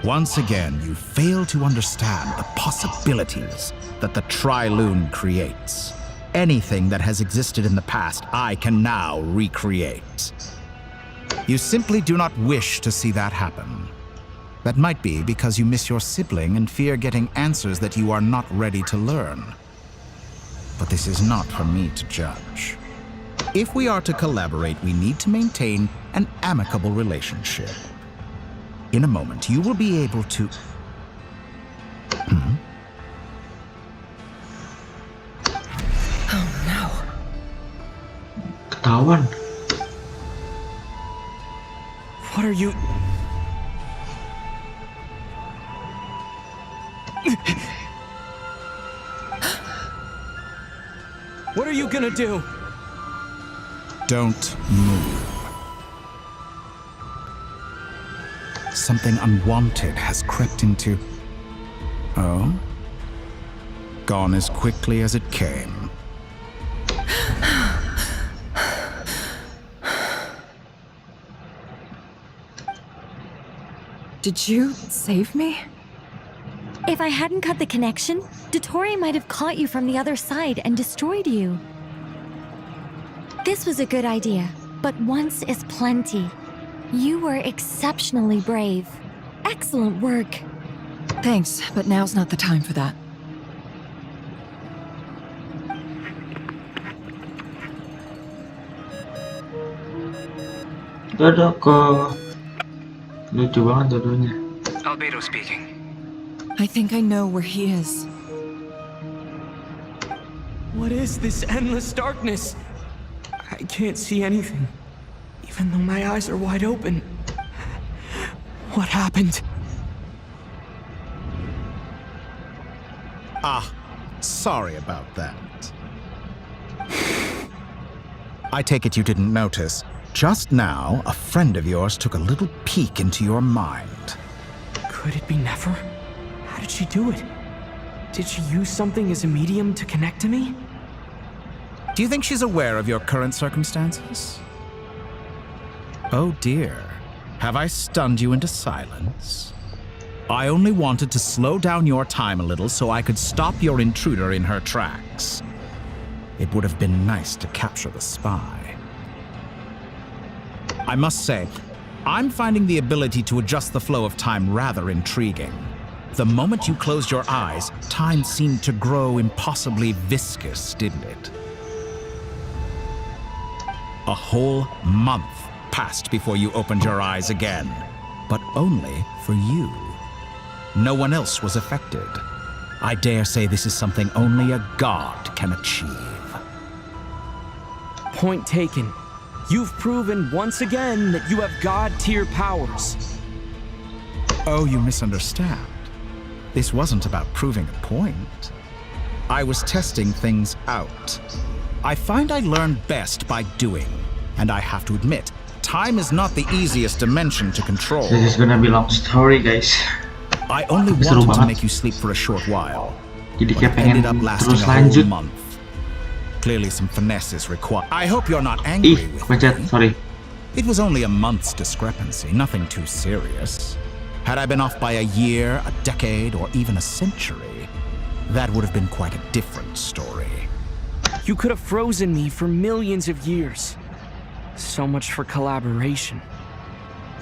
Once again, you fail to understand the possibilities that the Tri-Lune creates. Anything that has existed in the past, I can now recreate. You simply do not wish to see that happen. That might be because you miss your sibling and fear getting answers that you are not ready to learn. But this is not for me to judge. If we are to collaborate, we need to maintain an amicable relationship. In a moment, you will be able to... Oh no. Ketahuan. What are you... What are you gonna do? Don't move. Something unwanted has crept into... Oh? Gone as quickly as it came. Did you save me? If I hadn't cut the connection, Dottore might have caught you from the other side and destroyed you. This was a good idea, but once is plenty. You were exceptionally brave. Excellent work. Thanks, but now's not the time for that. Dodo kok. Lucu banget Dodonya. Albedo speaking. I think I know where he is. What is this endless darkness? I can't see anything, even though my eyes are wide open. What happened? Ah, sorry about that. I take it you didn't notice. Just now, a friend of yours took a little peek into your mind. Could it be Nefer? How did she do it? Did she use something as a medium to connect to me? Do you think she's aware of your current circumstances? Oh dear. Have I stunned you into silence? I only wanted to slow down your time a little so I could stop your intruder in her tracks. It would have been nice to capture the spy. I must say, I'm finding the ability to adjust the flow of time rather intriguing. The moment you closed your eyes, time seemed to grow impossibly viscous, didn't it? A whole month passed before you opened your eyes again, but only for you. No one else was affected. I dare say this is something only a god can achieve. Point taken. You've proven once again that you have god-tier powers. Oh, you misunderstand. This wasn't about proving a point. I was testing things out. I find I learn best by doing, and I have to admit, time is not the easiest dimension to control. This is gonna be long story, guys. I only wanted to make you sleep for a short while. Jadi But kayak it pengen ended up lasting terus a whole lanjut. month. Clearly some finesse is required. I hope you're not angry with me. Sorry. It was only a month's discrepancy, nothing too serious. Had I been off by a year, a decade, or even a century, that would have been quite a different story. You could have frozen me for millions of years. So much for collaboration.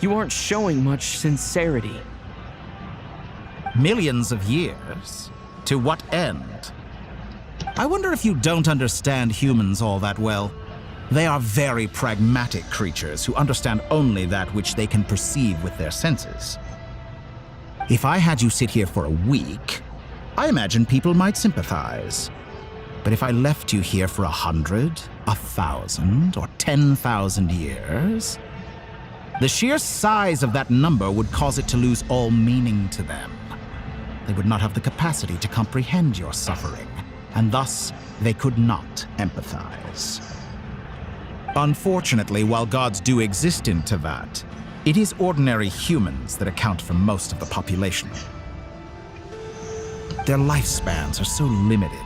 You aren't showing much sincerity. Millions of years? To what end? I wonder if you don't understand humans all that well. They are very pragmatic creatures who understand only that which they can perceive with their senses. If I had you sit here for a week, I imagine people might sympathize. But if I left you here for 100, 1,000, or 10,000 years, the sheer size of that number would cause it to lose all meaning to them. They would not have the capacity to comprehend your suffering, and thus they could not empathize. Unfortunately, while gods do exist in Tevat, it is ordinary humans that account for most of the population. Their lifespans are so limited,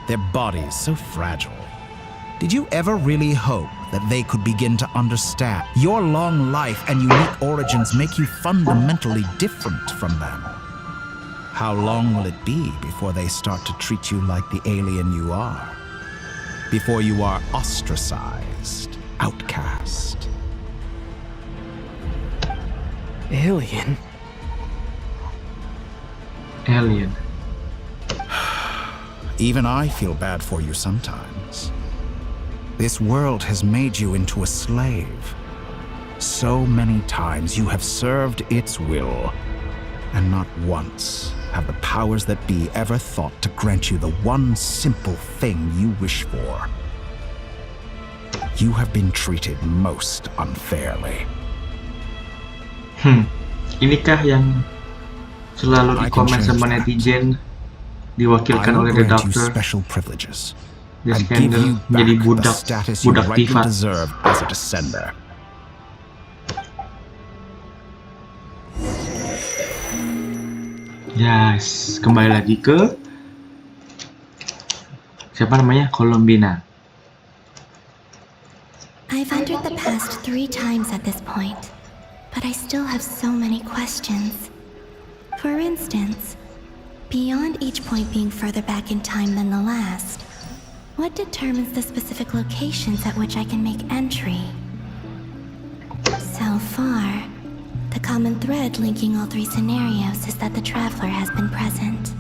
their bodies so fragile. Did you ever really hope that they could begin to understand? Your long life and unique origins make you fundamentally different from them. How long will it be before they start to treat you like the alien you are? Before you are ostracized, outcast? Alien? Alien. Even I feel bad for you sometimes. This world has made you into a slave. So many times you have served its will, and not once have the powers that be ever thought to grant you the one simple thing you wish for. You have been treated most unfairly. Inikah yang selalu dikomen sama netizen diwakilkan oleh The Doctor? Special privileges. The And give Scandal you back menjadi the budak status you rightly Tifa. deserve as a descender. Yes, kembali lagi ke siapa namanya? Columbina. I've entered the past 3 times at this point, but I still have so many questions. For instance, Beyond each point being further back in time than the last, what determines the specific locations at which I can make entry? So far, the common thread linking all three scenarios is that the traveler has been present.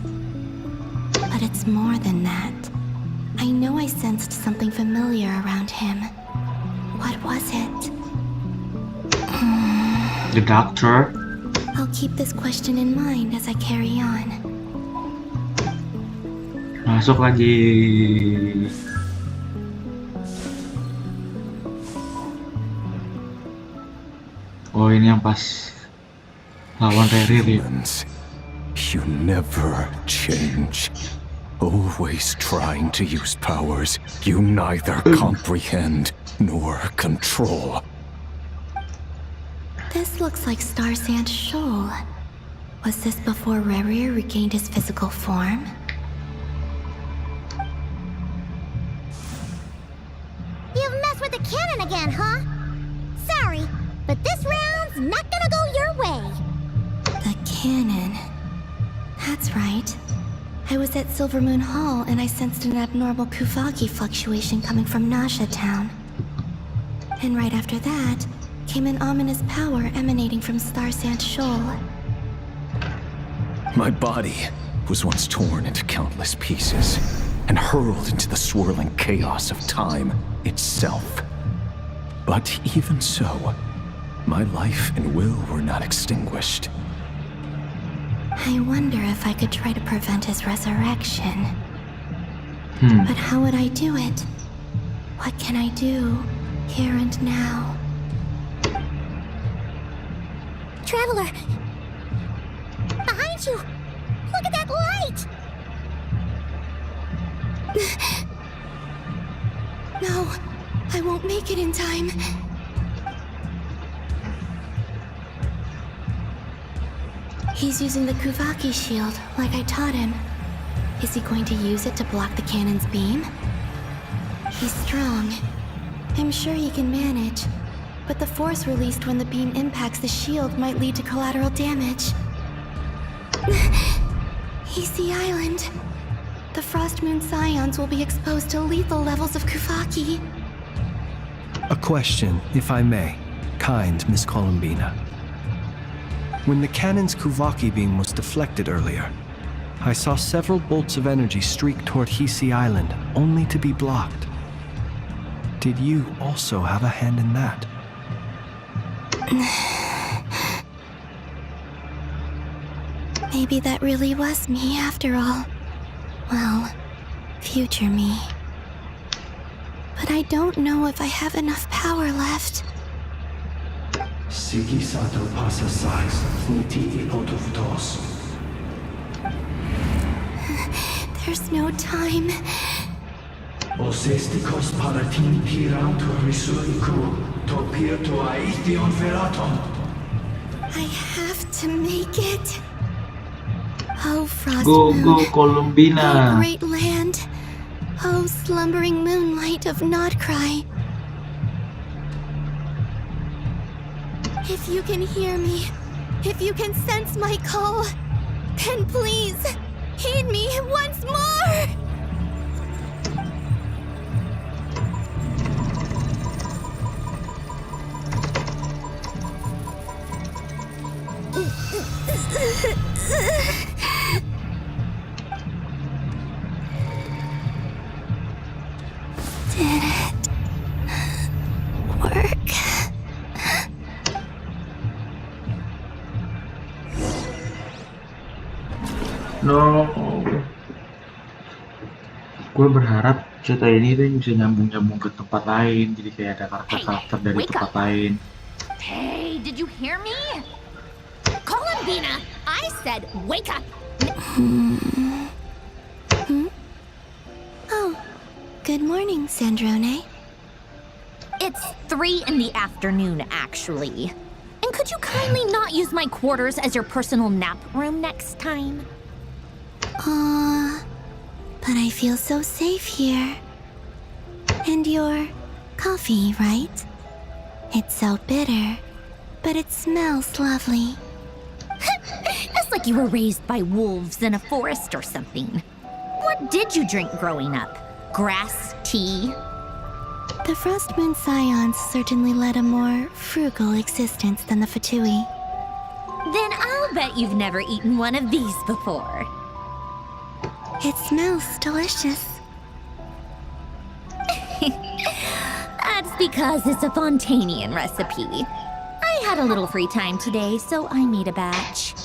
But it's more than that. I know I sensed something familiar around him. What was it? The doctor. I'll keep this question in mind as I carry on. Masuk lagi. Oh, ini yang pas lawan Rerir ya. You never change. Always trying to use powers you neither comprehend nor control. This looks like Star Sand Shoal. Was this before Rerir regained his physical form? You've messed with the cannon again, huh? Sorry, but this round's not gonna go your way. The cannon. That's right. I was at Silver Moon Hall and I sensed an abnormal Kuvaki fluctuation coming from Nasha Town. And right after that, came an ominous power emanating from Star Sand Shoal. My body was once torn into countless pieces and hurled into the swirling chaos of time itself. But even so, my life and will were not extinguished. I wonder if I could try to prevent his resurrection. But how would I do it? What can I do, here and now? Traveler! Behind you! Look at that light! No, I won't make it in time. He's using the Kuvaki shield, like I taught him. Is he going to use it to block the cannon's beam? He's strong. I'm sure he can manage. But the force released when the beam impacts the shield might lead to collateral damage. He's the island. The Frost Moon Scions will be exposed to lethal levels of Kuvaki. A question, if I may, kind Miss Columbina. When the cannon's Kuvaki beam was deflected earlier, I saw several bolts of energy streak toward Hisi Island, only to be blocked. Did you also have a hand in that? Maybe that really was me after all. Well, future me. But I don't know if I have enough power left. Sigi sato pasa sais, niti ipotovtos. There's no time. Osestikos palatin piranto risuriku, to pirto aithion veraton. I have to make it. Oh, Frost Go, Moon. go, Columbina. Oh, great land. Oh, slumbering moonlight of Nodcry. If you can hear me, if you can sense my call, then please, heed me once more! Did it work? No. Gue berharap cerita ini tuh bisa nyambung-nyambung ke tempat lain, jadi kayak ada karakter-karakter dari wake tempat up. lain. Hey, did you hear me? Columbina, I said wake up! Oh, good morning, Sandrone. It's 3 in the afternoon, actually. And could you kindly not use my quarters as your personal nap room next time? But I feel so safe here. And your coffee, right? It's so bitter, but it smells lovely. A Just like you were raised by wolves in a forest or something. What did you drink growing up? Grass tea? The Frostmoon Scions certainly led a more frugal existence than the Fatui. Then I'll bet you've never eaten one of these before. It smells delicious. That's because it's a Fontanian recipe. I had a little free time today, so I made a batch.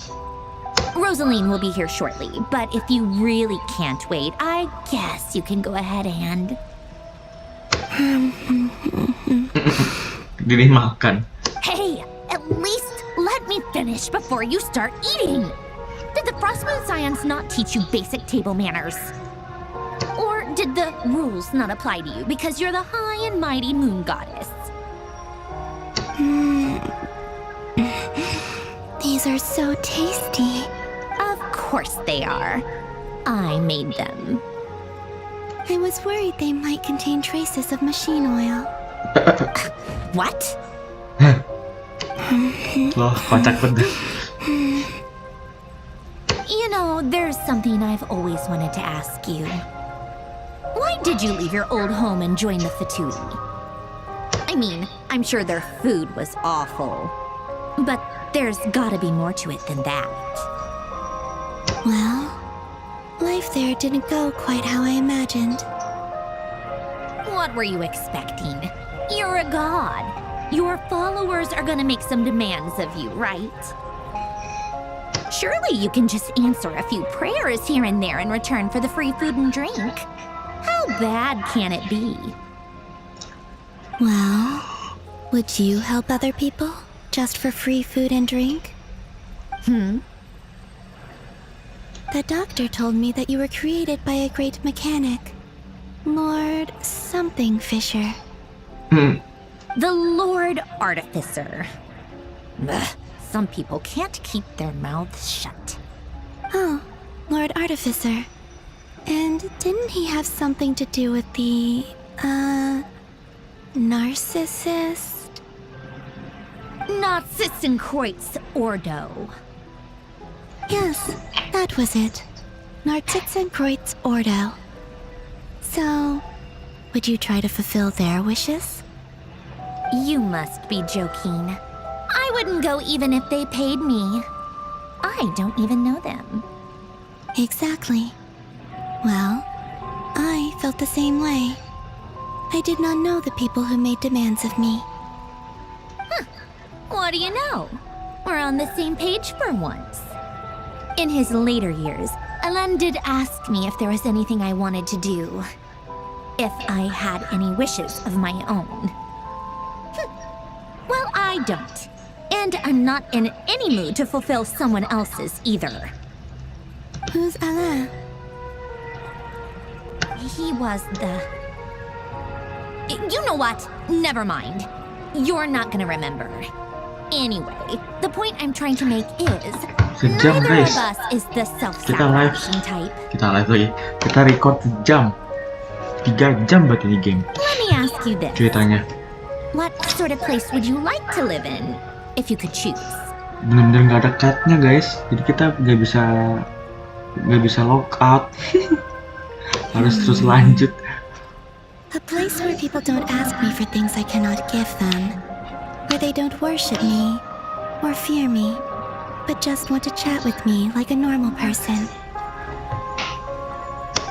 Rosaline will be here shortly, but if you really can't wait, I guess you can go ahead and... Gini makan. Hey, at least let me finish before you start eating. Did the Frostmoon Scions not teach you basic table manners? Or did the rules not apply to you because you're the high and mighty moon goddess? These are so tasty. Of course they are. I made them. I was worried they might contain traces of machine oil. What? Loh, kocak banget. You know, there's something I've always wanted to ask you. Why did you leave your old home and join the Fatui? I mean, I'm sure their food was awful. But there's gotta be more to it than that. Well, life there didn't go quite how I imagined. What were you expecting? You're a god. Your followers are gonna make some demands of you, right? Surely you can just answer a few prayers here and there in return for the free food and drink. How bad can it be? Well, would you help other people just for free food and drink? The doctor told me that you were created by a great mechanic, Lord something Fisher. The Lord Artificer. Ugh, some people can't keep their mouths shut. Oh, Lord Artificer. And didn't he have something to do with the, narcissist? Narcissenkreuz Ordo. Yes, that was it. Narcissenkreuz Ordo. So, would you try to fulfill their wishes? You must be joking. I wouldn't go even if they paid me. I don't even know them. Exactly. Well, I felt the same way. I did not know the people who made demands of me. What do you know? We're on the same page for once. In his later years, Alan did ask me if there was anything I wanted to do. If I had any wishes of my own. Well, I don't. And I'm not in any mood to fulfill someone else's either. Who's Alain? He was the... You know what? Never mind. You're not gonna remember. Anyway, the point I'm trying to make is... Sejam, neither guys. of us is the Kita live. self-sacrificing type. Kita live lagi. Kita record sejam. 3 jam buat ini game. Let me ask you this. Ceritanya. What sort of place would you like to live in, if you could choose? Bener-bener nggak ada cut-nya, guys. Jadi kita nggak bisa log out. Harus terus lanjut. A place where people don't ask me for things I cannot give them. Where they don't worship me or fear me, but just want to chat with me like a normal person.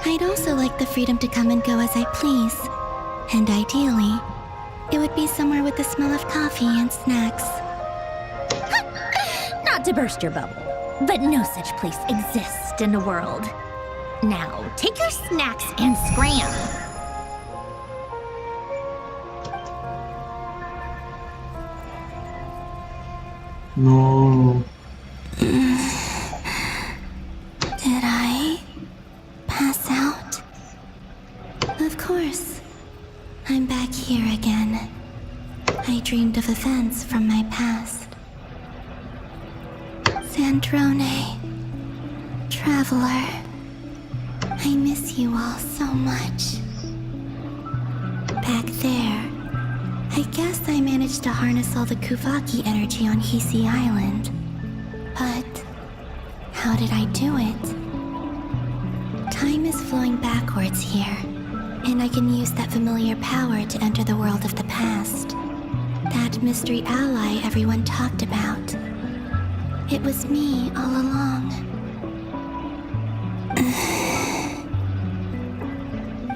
I'd also like the freedom to come and go as I please. And ideally, it would be somewhere with the smell of coffee and snacks. Not to burst your bubble, but no such place exists in the world. Now, take your snacks and scram. No. Did I pass out? Of course. I'm back here again. I dreamed of events from my past. Sandrone. Traveler. I miss you all so much. Back there, I guess I managed to harness all the Kuvaki energy on Hisi Island. But How did I do it? Time is flowing backwards here, and I can use that familiar power to enter the world of the past. That mystery ally everyone talked about. It was me all along.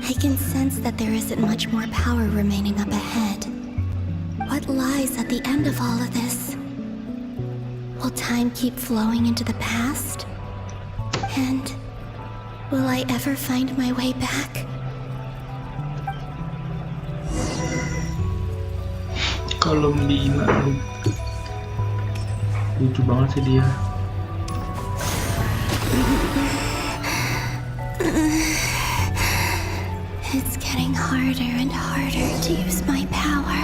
I can sense that there isn't much more power remaining up ahead. What lies at the end of all of this? Will time keep flowing into the past? And will I ever find my way back? Columbina. Lucu banget sih dia. It's getting harder and harder to use my power.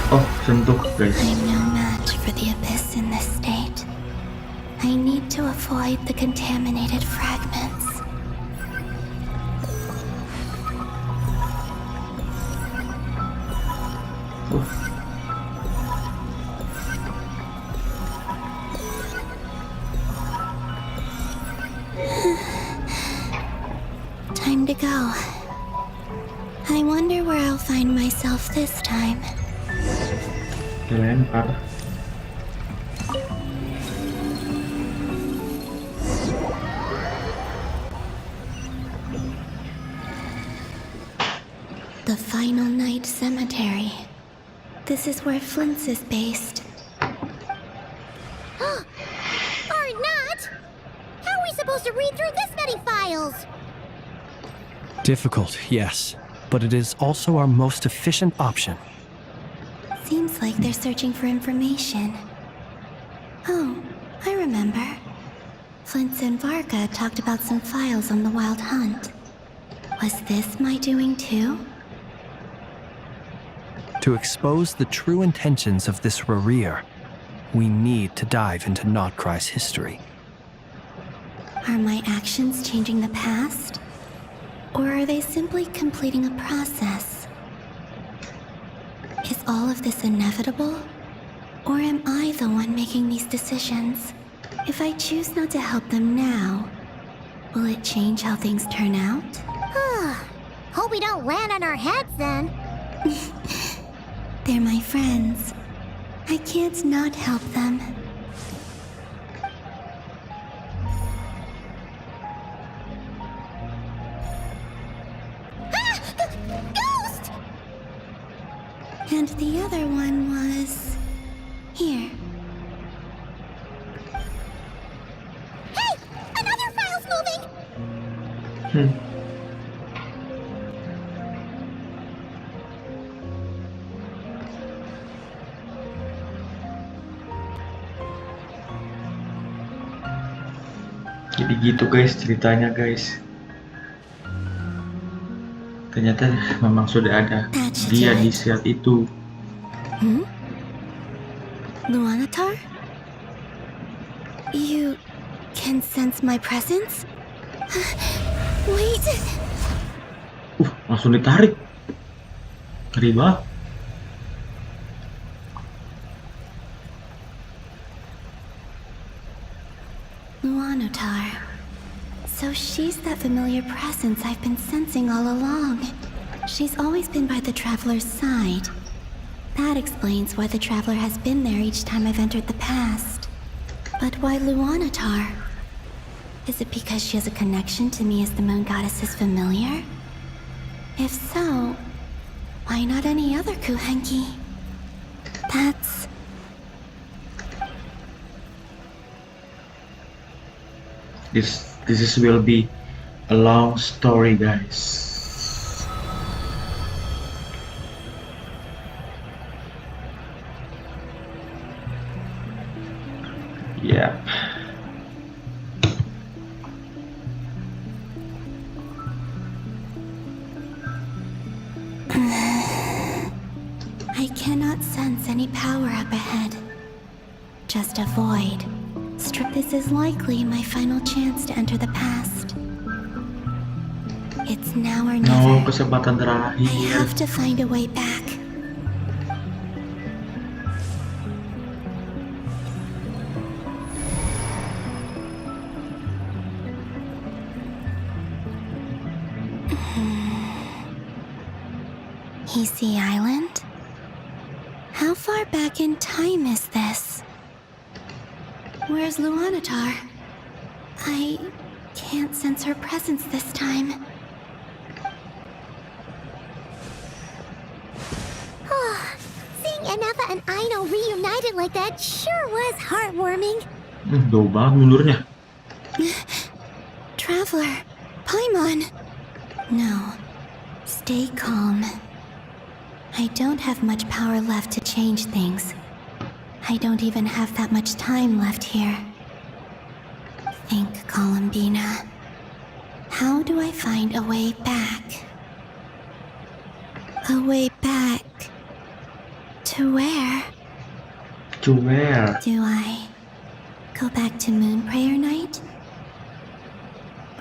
Oh, sentuh guys. I'm no match for the abyss in this state. I need to avoid the contaminated fragments. Time to go. I wonder where I'll find myself this time. Dilempar. The Final Night Cemetery. This is where Flint's is based. Or not! How are we supposed to read through this many files? Difficult, yes, but it is also our most efficient option. Seems like they're searching for information. Oh, I remember. Flint and Varga talked about some files on the Wild Hunt. Was this my doing too? To expose the true intentions of this Rereer, we need to dive into Notcry's history. Are my actions changing the past? Or are they simply completing a process? Is all of this inevitable? Or am I the one making these decisions? If I choose not to help them now, will it change how things turn out? Hope we don't land on our heads then. They're my friends. I can't not help them. Ghost! And the other one was... here. Hey! Another file's moving! Jadi gitu guys ceritanya guys. Ternyata memang sudah ada dia di sel itu. Luanatar? You can sense my presence? Wait! Langsung ditarik. Ngeri banget. Luanatar. So she's that familiar presence I've been sensing all along. She's always been by the Traveler's side. That explains why the Traveler has been there each time I've entered the past. But why Luanatar? Is it because she has a connection to me as the Moon Goddess's familiar? If so, why not any other Kuhenki? That's... This will be a long story, guys. Yeah. I cannot sense any power up ahead. Just a void. This is likely my final chance to enter the past. It's now or No, never. kesempatan I terakhir. have to find a way back. Easy Island? How far back in time is this? Where's Luanatar? I can't sense her presence this time. Seeing Anafa and Aino reunited like that sure was heartwarming. Jauh banget mundurnya. Traveler, Paimon. No, stay calm. I don't have much power left to change things. I don't even have that much time left here. Think, Columbina. How do I find a way back? A way back? To where? To where? Do I go back to Moon Prayer Night?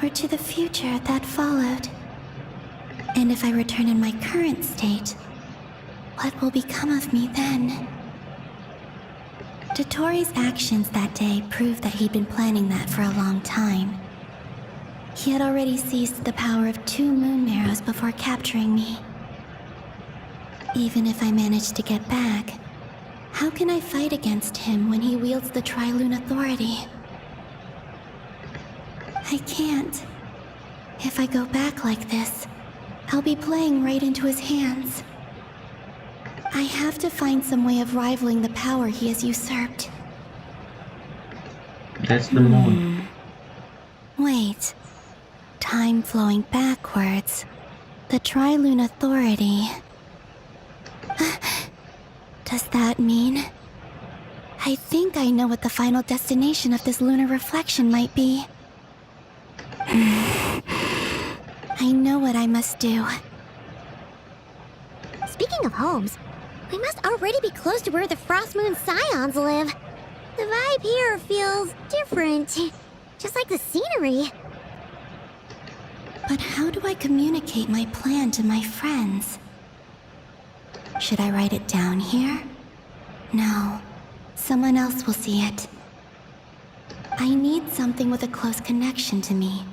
Or to the future that followed? And if I return in my current state, what will become of me then? Dotori's actions that day proved that he'd been planning that for a long time. He had already seized the power of 2 moon arrows before capturing me. Even if I managed to get back, how can I fight against him when he wields the Tri-Lune authority? I can't. If I go back like this, I'll be playing right into his hands. I have to find some way of rivaling the power he has usurped. That's the moon. Wait. Time flowing backwards. The Tri-Lune authority. Does that mean? I think I know what the final destination of this lunar reflection might be. I know what I must do. Speaking of homes, we must already be close to where the Frost Moon Scions live. The vibe here feels different, just like the scenery. But how do I communicate my plan to my friends? Should I write it down here? No. Someone else will see it. I need something with a close connection to me.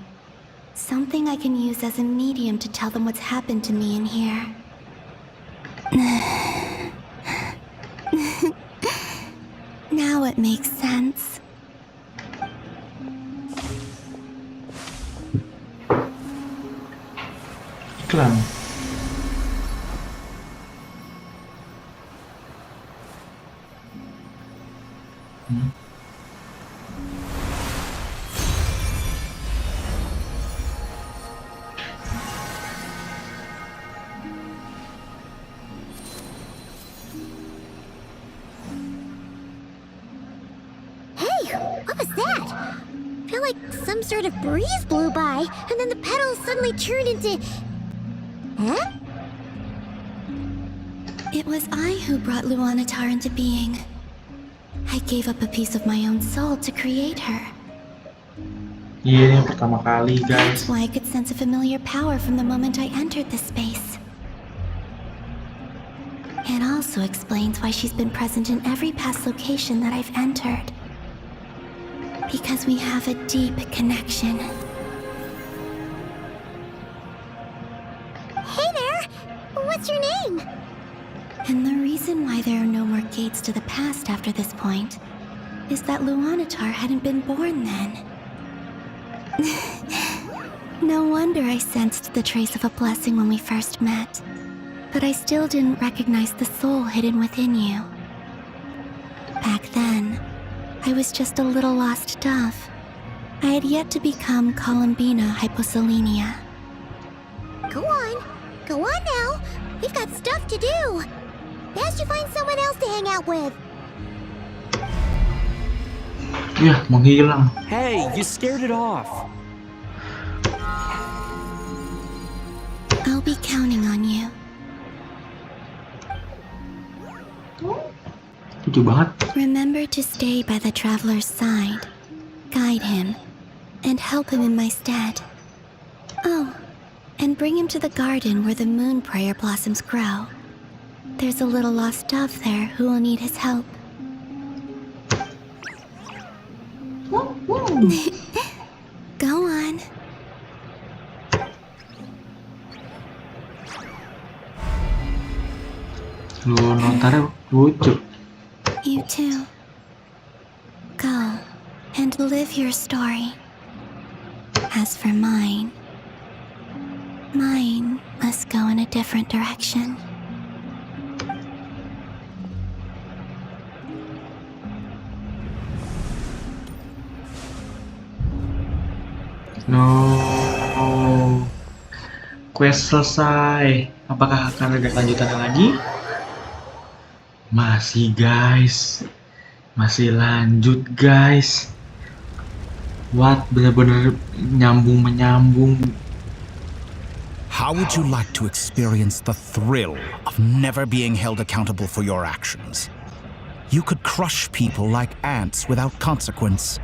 Something I can use as a medium to tell them what's happened to me in here. Now it makes sense. Iklan. What was that? Felt like some sort of breeze blew by, and then the petals suddenly turned into... Huh? It was I who brought Luanatar into being. I gave up a piece of my own soul to create her. Iya, ini yang pertama kali, guys. That's why I could sense a familiar power from the moment I entered this space. It also explains why she's been present in every past location that I've entered. Because we have a deep connection. Hey there! What's your name? And the reason why there are no more gates to the past after this point is that Luanatar hadn't been born then. No wonder I sensed the trace of a blessing when we first met. But I still didn't recognize the soul hidden within you. Back then, I was just a little lost dove. I had yet to become Columbina Hyposelenia. Go on now. We've got stuff to do. Best you find someone else to hang out with. Yah, menghilang. Hey, you scared it off. I'll be counting on you. Lucu banget. Remember to stay by the traveler's side, guide him, and help him in my stead. Oh, and bring him to the garden where the moon prayer blossoms grow. There's a little lost dove there who will need his help. Go on. Lu nontonnya lucu. You too. Go and live your story. As for mine must go in a different direction. No. Quest selesai. Apakah akan ada kelanjutan lagi? Masih guys. Masih lanjut guys. What? Bener-bener menyambung. How would you like to experience the thrill of never being held accountable for your actions? You could crush people like ants without consequence.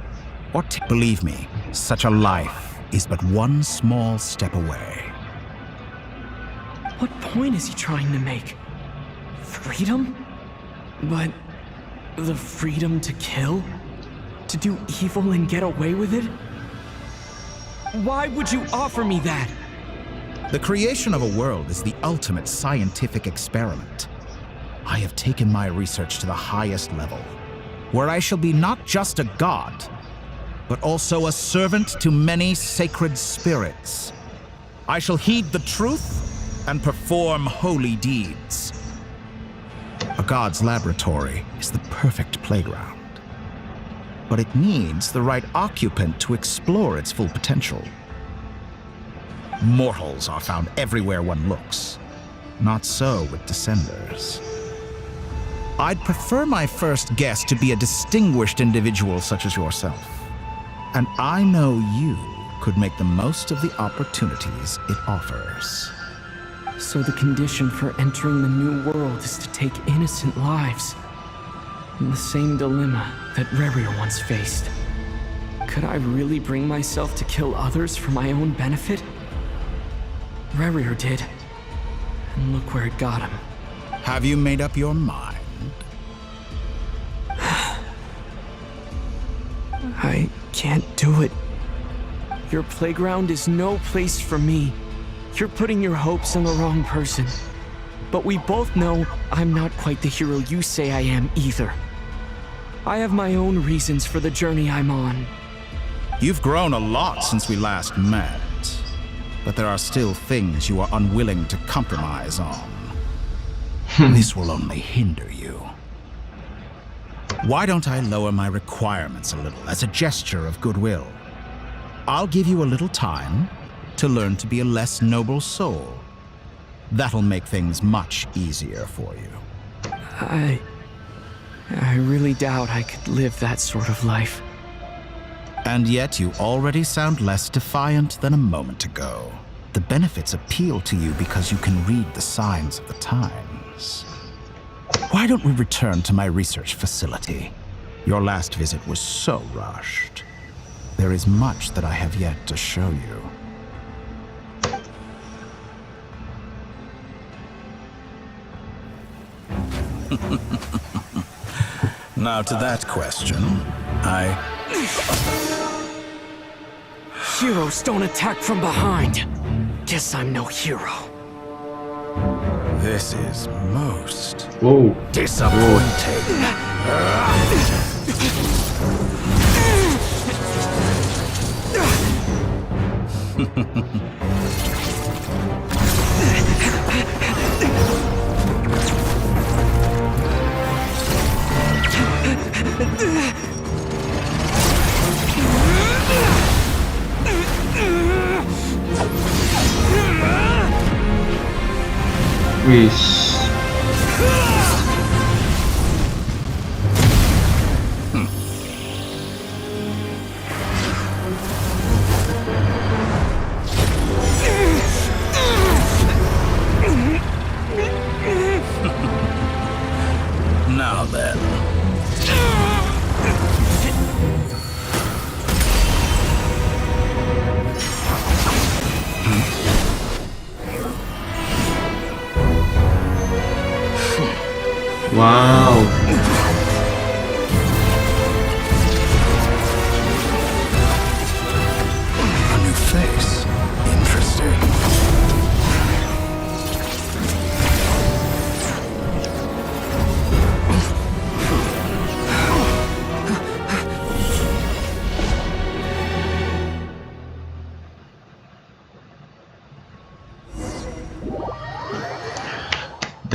Or believe me, such a life is but one small step away. What point is he trying to make? Freedom? But the freedom to kill? To do evil and get away with it? Why would you offer me that? The creation of a world is the ultimate scientific experiment. I have taken my research to the highest level, where I shall be not just a god, but also a servant to many sacred spirits. I shall heed the truth and perform holy deeds. A god's laboratory is the perfect playground, but it needs the right occupant to explore its full potential. Mortals are found everywhere one looks. Not so with Descenders. I'd prefer my first guest to be a distinguished individual such as yourself. And I know you could make the most of the opportunities it offers. So the condition for entering the new world is to take innocent lives. The same dilemma that Rerir once faced. Could I really bring myself to kill others for my own benefit? Rerir did. And look where it got him. Have you made up your mind? I can't do it. Your playground is no place for me. You're putting your hopes on the wrong person. But we both know I'm not quite the hero you say I am either. I have my own reasons for the journey I'm on. You've grown a lot since we last met, but there are still things you are unwilling to compromise on. This will only hinder you. Why don't I lower my requirements a little as a gesture of goodwill? I'll give you a little time to learn to be a less noble soul. That'll make things much easier for you. I really doubt I could live that sort of life. And yet you already sound less defiant than a moment ago. The benefits appeal to you because you can read the signs of the times. Why don't we return to my research facility? Your last visit was so rushed. There is much that I have yet to show you. Now to that question, Heroes don't attack from behind. Guess I'm no hero. This is most disappointing. Wish. Now then.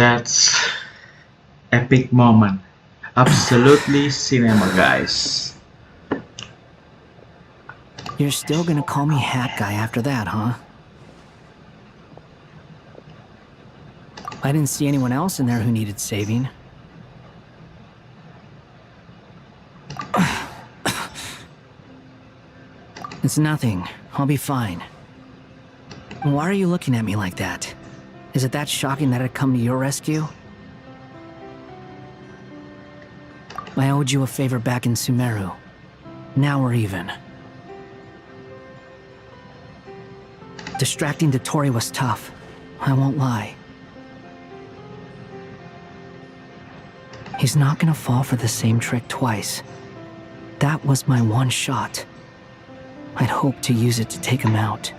That's epic moment. Absolutely cinema, guys. You're still gonna call me Hat Guy after that, huh? I didn't see anyone else in there who needed saving. It's nothing. I'll be fine. Why are you looking at me like that? Is it that shocking that I'd come to your rescue? I owed you a favor back in Sumeru. Now we're even. Distracting Dotori was tough. I won't lie. He's not gonna fall for the same trick twice. That was my one shot. I'd hoped to use it to take him out.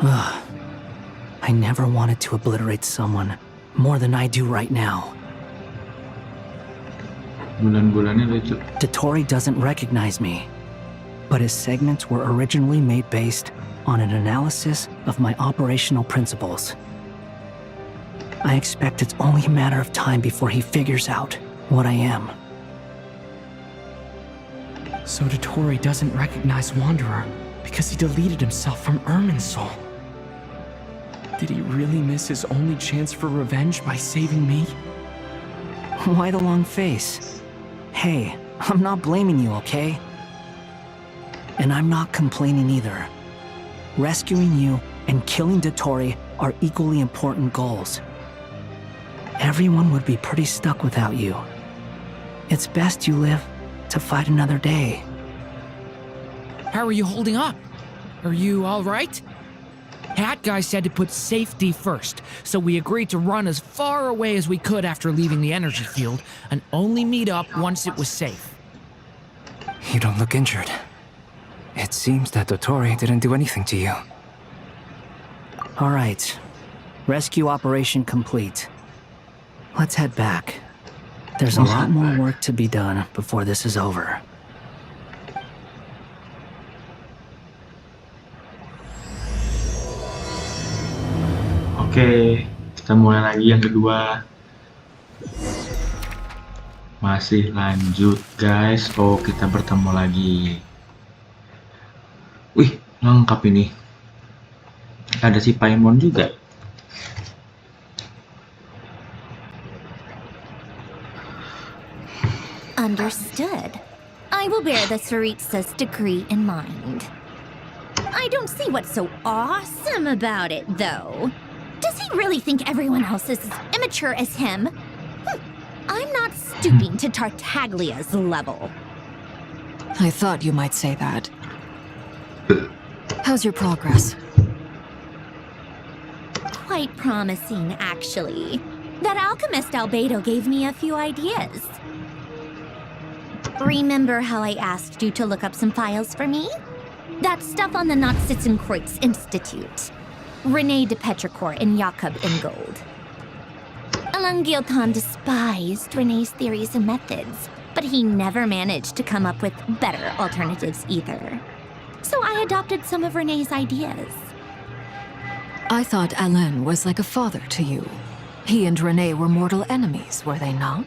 Ugh. I never wanted to obliterate someone more than I do right now. Dotori doesn't recognize me, but his segments were originally made based on an analysis of my operational principles. I expect it's only a matter of time before he figures out what I am. So Dotori doesn't recognize Wanderer because he deleted himself from Irminsul. Did he really miss his only chance for revenge by saving me? Why the long face? Hey, I'm not blaming you, okay? And I'm not complaining either. Rescuing you and killing Dotori are equally important goals. Everyone would be pretty stuck without you. It's best you live to fight another day. How are you holding up? Are you all right? Hat Guy said to put safety first, so we agreed to run as far away as we could after leaving the energy field and only meet up once it was safe. You don't look injured. It seems that Dotori didn't do anything to you. All right. Rescue operation complete. Let's head back. There's a lot more work to be done before this is over. Oke, kita mulai lagi yang kedua. Masih lanjut, guys. Oh, kita bertemu lagi. Wih, lengkap ini. Ada si Paimon juga. Understood. I will bear the Tsaritsa's decree in mind. I don't see what's so awesome about it, though. Does he really think everyone else is as immature as him? I'm not stooping to Tartaglia's level. I thought you might say that. How's your progress? Quite promising, actually. That alchemist Albedo gave me a few ideas. Remember how I asked you to look up some files for me? That stuff on the Nachtschitzenkreuz Institute. René de Petrichor and Jakob Ingold. Alain Guillotin despised René's theories and methods, but he never managed to come up with better alternatives either. So I adopted some of René's ideas. I thought Alain was like a father to you. He and René were mortal enemies, were they not?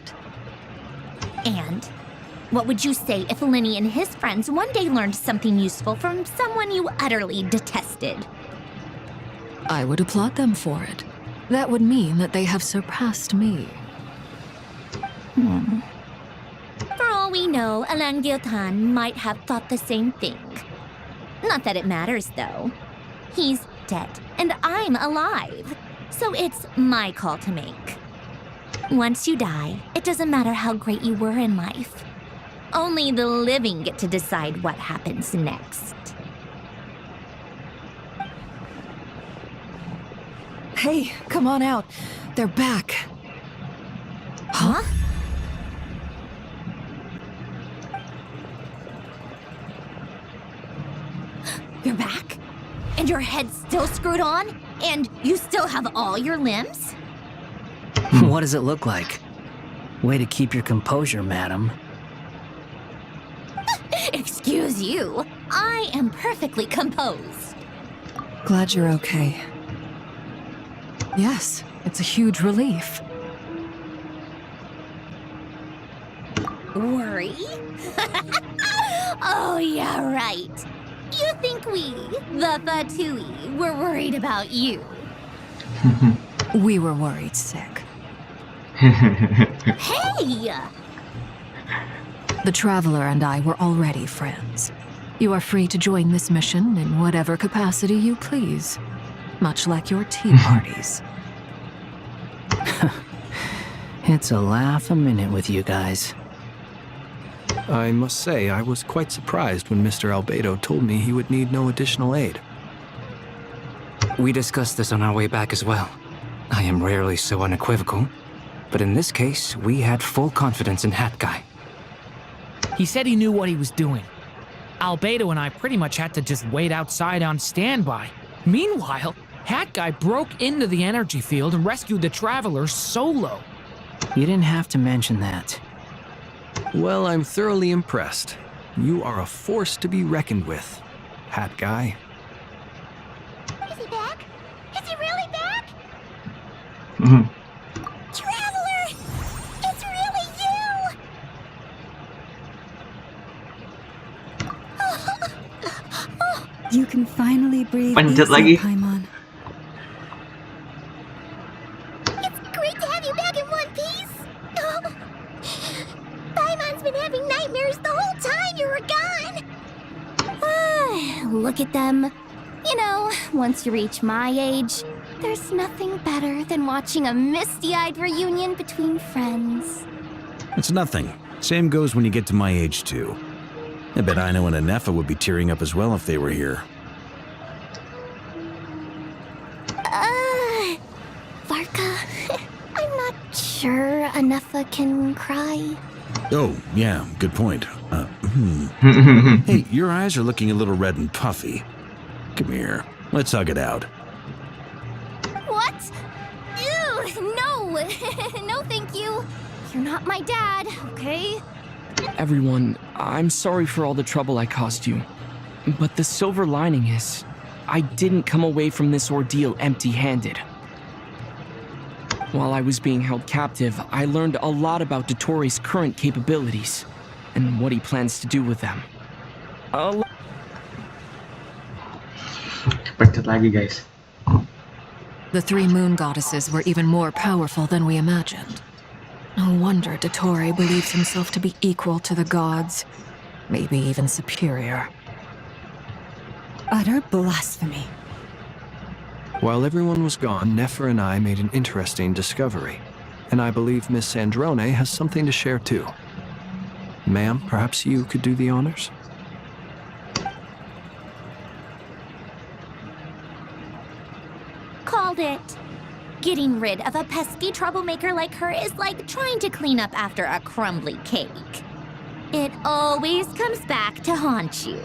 And what would you say if Lenny and his friends one day learned something useful from someone you utterly detested? I would applaud them for it. That would mean that they have surpassed me. For all we know, Alain Guillotin might have thought the same thing. Not that it matters, though. He's dead, and I'm alive. So it's my call to make. Once you die, it doesn't matter how great you were in life. Only the living get to decide what happens next. Hey, come on out. They're back. Huh? You're back? And your head's still screwed on? And you still have all your limbs? What does it look like? Way to keep your composure, madam. Excuse you. I am perfectly composed. Glad you're okay. Yes, It's a huge relief. Worry? Oh, yeah, right. You think we, the Fatui, were worried about you? We were worried sick. Hey! The Traveler and I were already friends. You are free to join this mission in whatever capacity you please, much like your tea parties. It's a laugh a minute with you guys. I must say, I was quite surprised when Mr. Albedo told me he would need no additional aid. We discussed this on our way back as well. I am rarely so unequivocal, but in this case, we had full confidence in Hat Guy. He said he knew what he was doing. Albedo and I pretty much had to just wait outside on standby. Meanwhile, Hat Guy broke into the energy field and rescued the Traveler solo. You didn't have to mention that. Well, I'm thoroughly impressed. You are a force to be reckoned with, Hat Guy. Is he back? Is he really back? Traveler! It's really you! You can finally breathe Panjat easy, lagi. Paimon. It's great to have you back in one piece! Paimon's been having nightmares the whole time you were gone! Look at them. You know, once you reach my age, there's nothing better than watching a misty-eyed reunion between friends. It's nothing. Same goes when you get to my age, too. I bet Ino and Anefa would be tearing up as well if they were here. Varka, I'm not sure Anefa can cry. Oh, yeah, good point. Hey, your eyes are looking a little red and puffy. Come here, let's hug it out. What? Ew, no! No, thank you. You're not my dad, okay? Everyone, I'm sorry for all the trouble I caused you. But the silver lining is, I didn't come away from this ordeal empty-handed. While I was being held captive, I learned a lot about Dottoro's current capabilities, and what he plans to do with them. Panjat lagi, guys. The three moon goddesses were even more powerful than we imagined. No wonder Dottore believes himself to be equal to the gods, maybe even superior. Utter blasphemy. While everyone was gone, Nefer and I made an interesting discovery, and I believe Miss Sandrone has something to share too. Ma'am, perhaps you could do the honors? Called it. Getting rid of a pesky troublemaker like her is like trying to clean up after a crumbly cake. It always comes back to haunt you.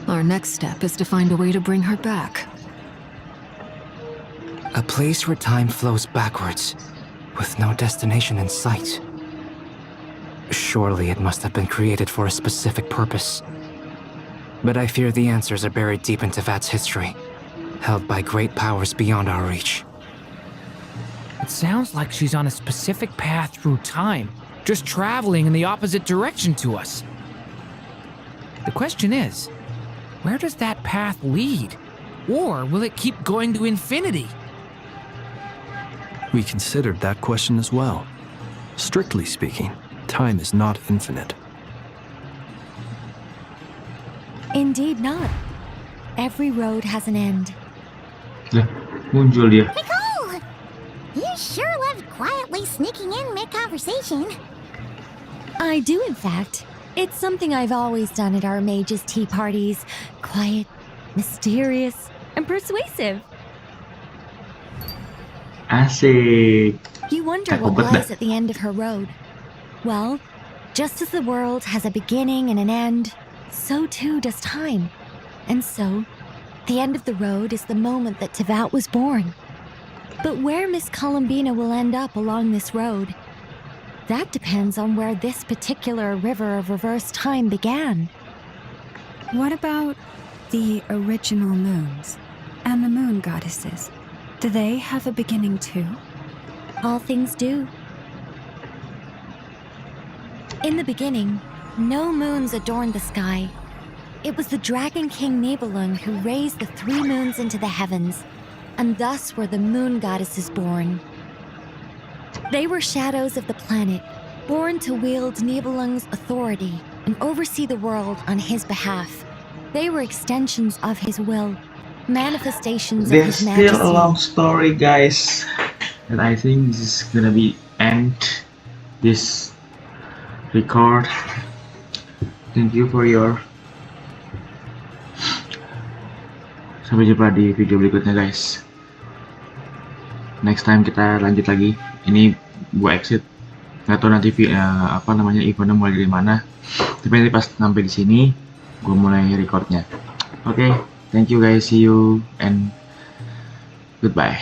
Our next step is to find a way to bring her back. A place where time flows backwards, with no destination in sight. Surely it must have been created for a specific purpose. But I fear the answers are buried deep in Tevat's history, held by great powers beyond our reach. It sounds like she's on a specific path through time, just traveling in the opposite direction to us. The question is, where does that path lead? Or will it keep going to infinity? We considered that question as well. Strictly speaking, time is not infinite. Indeed not. Every road has an end. Lah, muncul dia. Nicole! You sure loved quietly sneaking in mid-conversation. I do, in fact. It's something I've always done at our mages' tea parties. Quiet, mysterious, and persuasive. Asik. You wonder what lies at the end of her road. Well, just as the world has a beginning and an end, so too does time. And so, the end of the road is the moment that Tevat was born. But where Miss Columbina will end up along this road, that depends on where this particular river of reverse time began. What about the original moons and the moon goddesses? Do they have a beginning too? All things do. In the beginning, no moons adorned the sky. It was the Dragon King Nibelung who raised the 3 moons into the heavens, and thus were the moon goddesses born. They were shadows of the planet, born to wield Nibelung's authority and oversee the world on his behalf. They were extensions of his will, manifestations of There's his majesty. still a long story, guys, and I think this is gonna be end this record. Thank you for your. Sampai jumpa di video berikutnya, guys. Next time kita lanjut lagi. Ini gua exit. Nggak tahu nanti eventnya mulai dari mana. Tapi nanti pas sampai di sini, gua mulai recordnya. Oke, thank you guys. See you and goodbye.